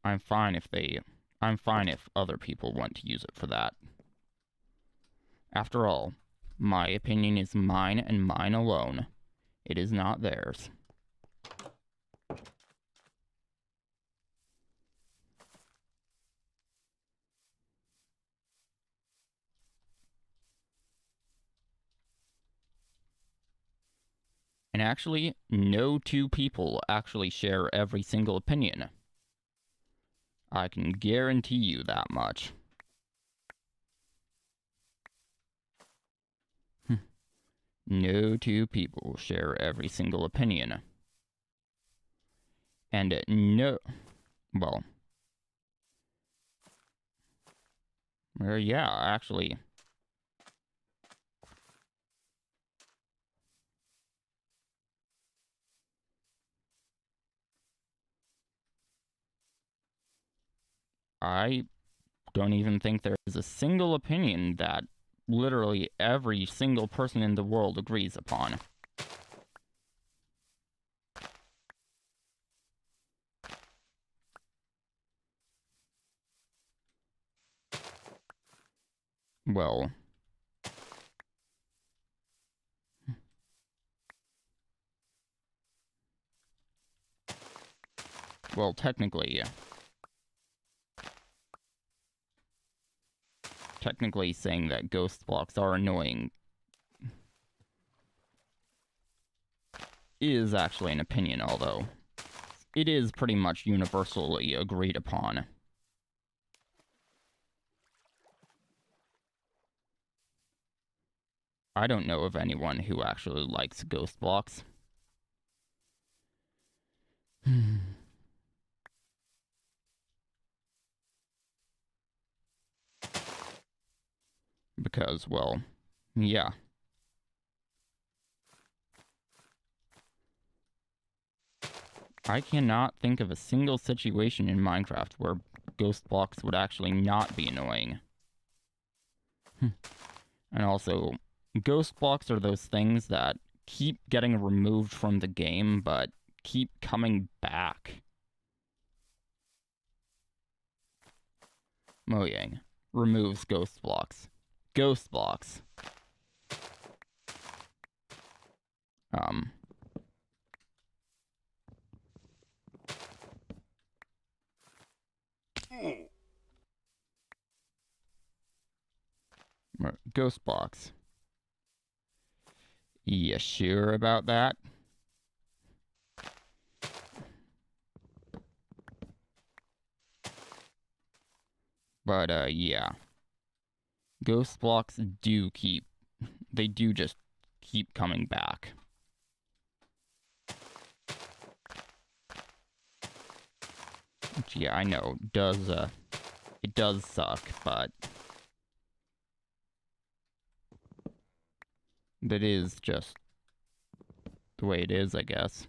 [SPEAKER 1] I'm fine if other people want to use it for that. After all, my opinion is mine and mine alone. It is not theirs. And actually, no two people actually share every single opinion. I can guarantee you that much. No two people share every single opinion. And no... Well... yeah, actually... I don't even think there is a single opinion that literally every single person in the world agrees upon. Well... Well, technically saying that ghost blocks are annoying is actually an opinion, although it is pretty much universally agreed upon. I don't know of anyone who actually likes ghost blocks. Because, well, yeah. I cannot think of a single situation in Minecraft where ghost blocks would actually not be annoying. And also, ghost blocks are those things that keep getting removed from the game, but keep coming back. Mojang removes ghost blocks. Ghost blocks. Ghost blocks. You sure about that? But, yeah. Ghost blocks do just keep coming back. Which, yeah, I know, it does suck, but that is just the way it is, I guess.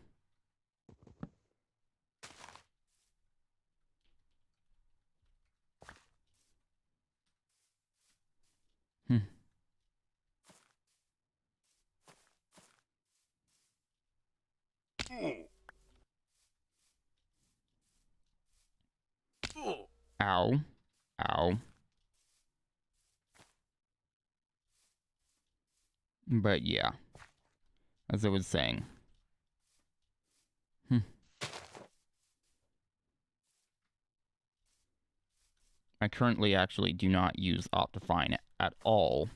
[SPEAKER 1] Ow. Ow. But yeah, as I was saying. I currently actually do not use Optifine at all.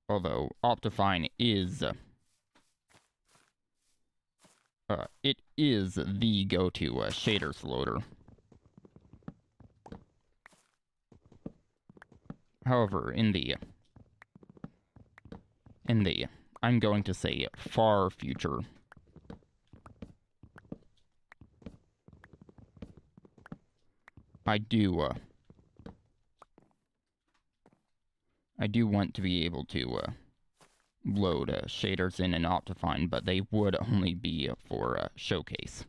[SPEAKER 1] Although Optifine is it is the go-to shaders loader. However, in the I'm going to say far future, I do want to be able to load shaders in an Optifine, but they would only be for showcase.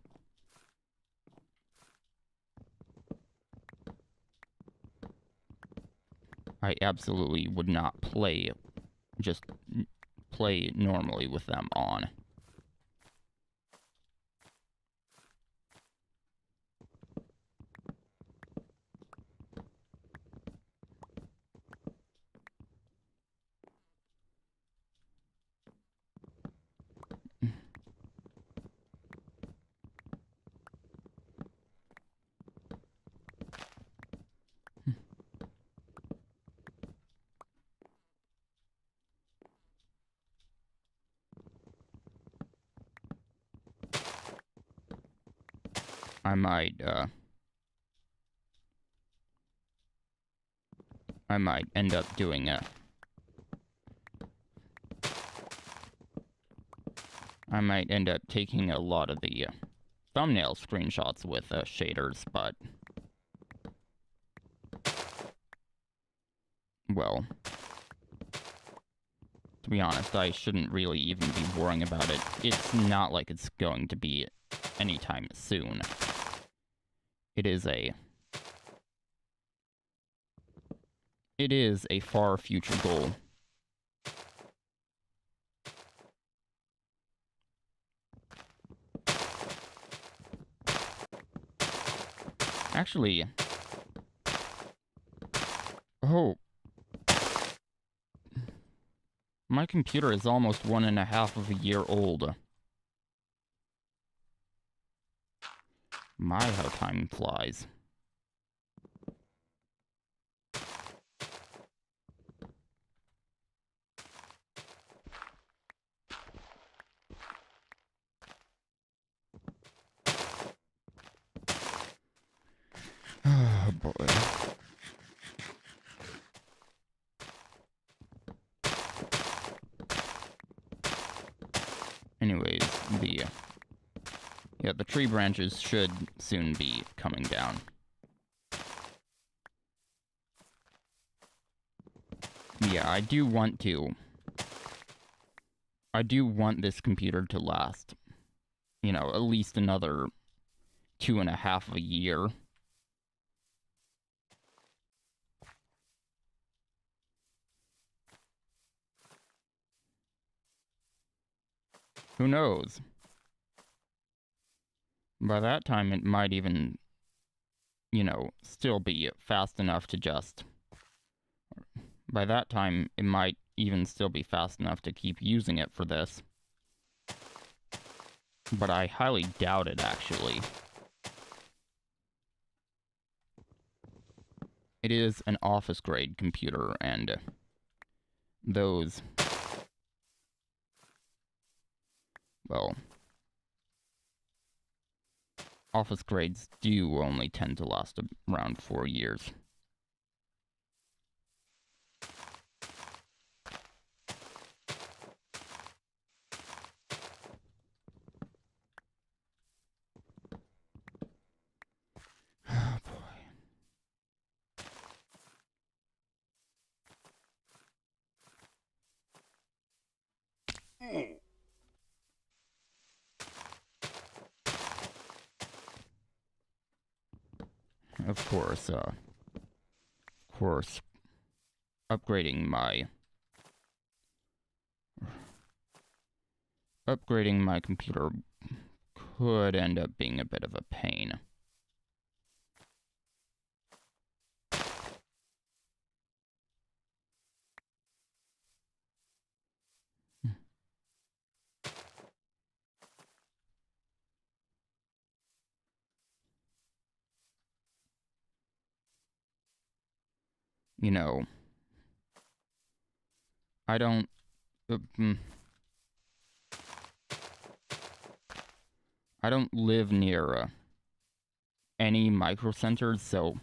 [SPEAKER 1] I absolutely would not just play normally with them on. I might end up doing I might end up taking a lot of the thumbnail screenshots with shaders, but well, to be honest, I shouldn't really even be worrying about it. It's not like it's going to be anytime soon. It is a far future goal. Actually, oh, my computer is almost 1.5 of a year old. My, how time flies. Oh, boy. Anyways, the tree branches should soon be coming down. Yeah, I do want this computer to last, at least another 2.5 of a year. Who knows? By that time, it might even, still be fast enough to just... By that time, it might even still be fast enough to keep using it for this. But I highly doubt it, actually. it is an office-grade computer, and those, well, office grades do only tend to last around 4 years. Oh, boy. Of course, upgrading my computer could end up being a bit of a pain. You know, I don't live near any micro centers, so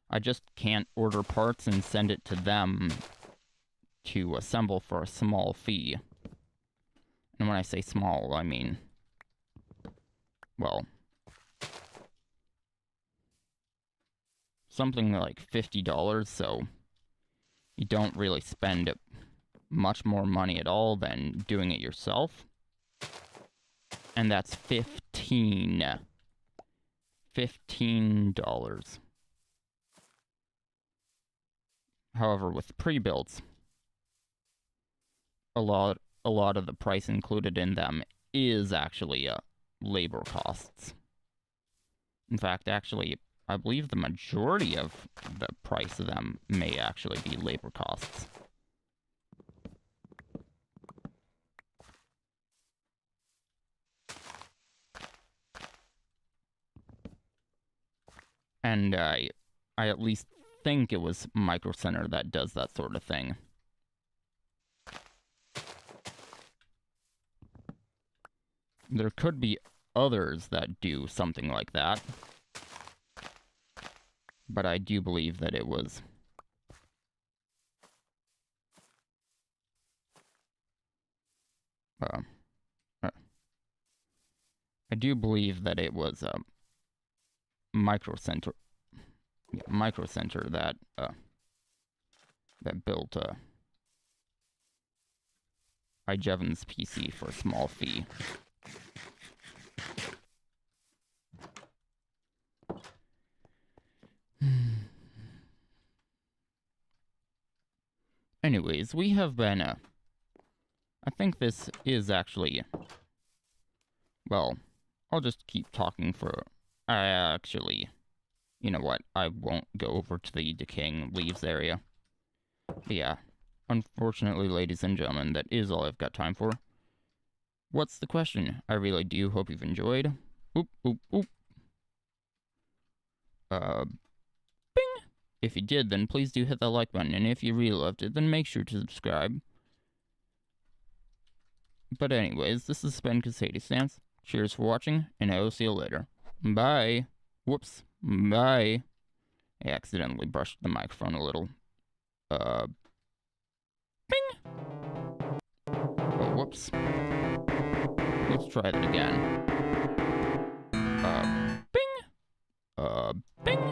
[SPEAKER 1] I just can't order parts and send it to them to assemble for a small fee. And when I say small, I mean, well, something like $50, so you don't really spend much more money at all than doing it yourself. And that's $15. However, with pre-builds, a lot of the price included in them is actually labor costs. In fact, actually, I believe the majority of the price of them may actually be labor costs. And I at least think it was Micro Center that does that sort of thing. There could be others that do something like that, but I do believe that it was I do believe that it was Micro Center that built iJevan's PC for a small fee. Anyways, we have been I think this is actually, well, I'll just keep talking for, you know what, I won't go over to the decaying leaves area. But yeah, unfortunately, ladies and gentlemen, that is all I've got time for. What's the question? I really do hope you've enjoyed. Oop, oop, oop. Bing! If you did, then please do hit that like button, and if you really loved it, then make sure to subscribe. But anyways, this has been Casady Stance. Cheers for watching, and I will see you later. Bye. Whoops. Bye. I accidentally brushed the microphone a little. Bing! Oh, whoops. Let's try that again. Bing! Bing!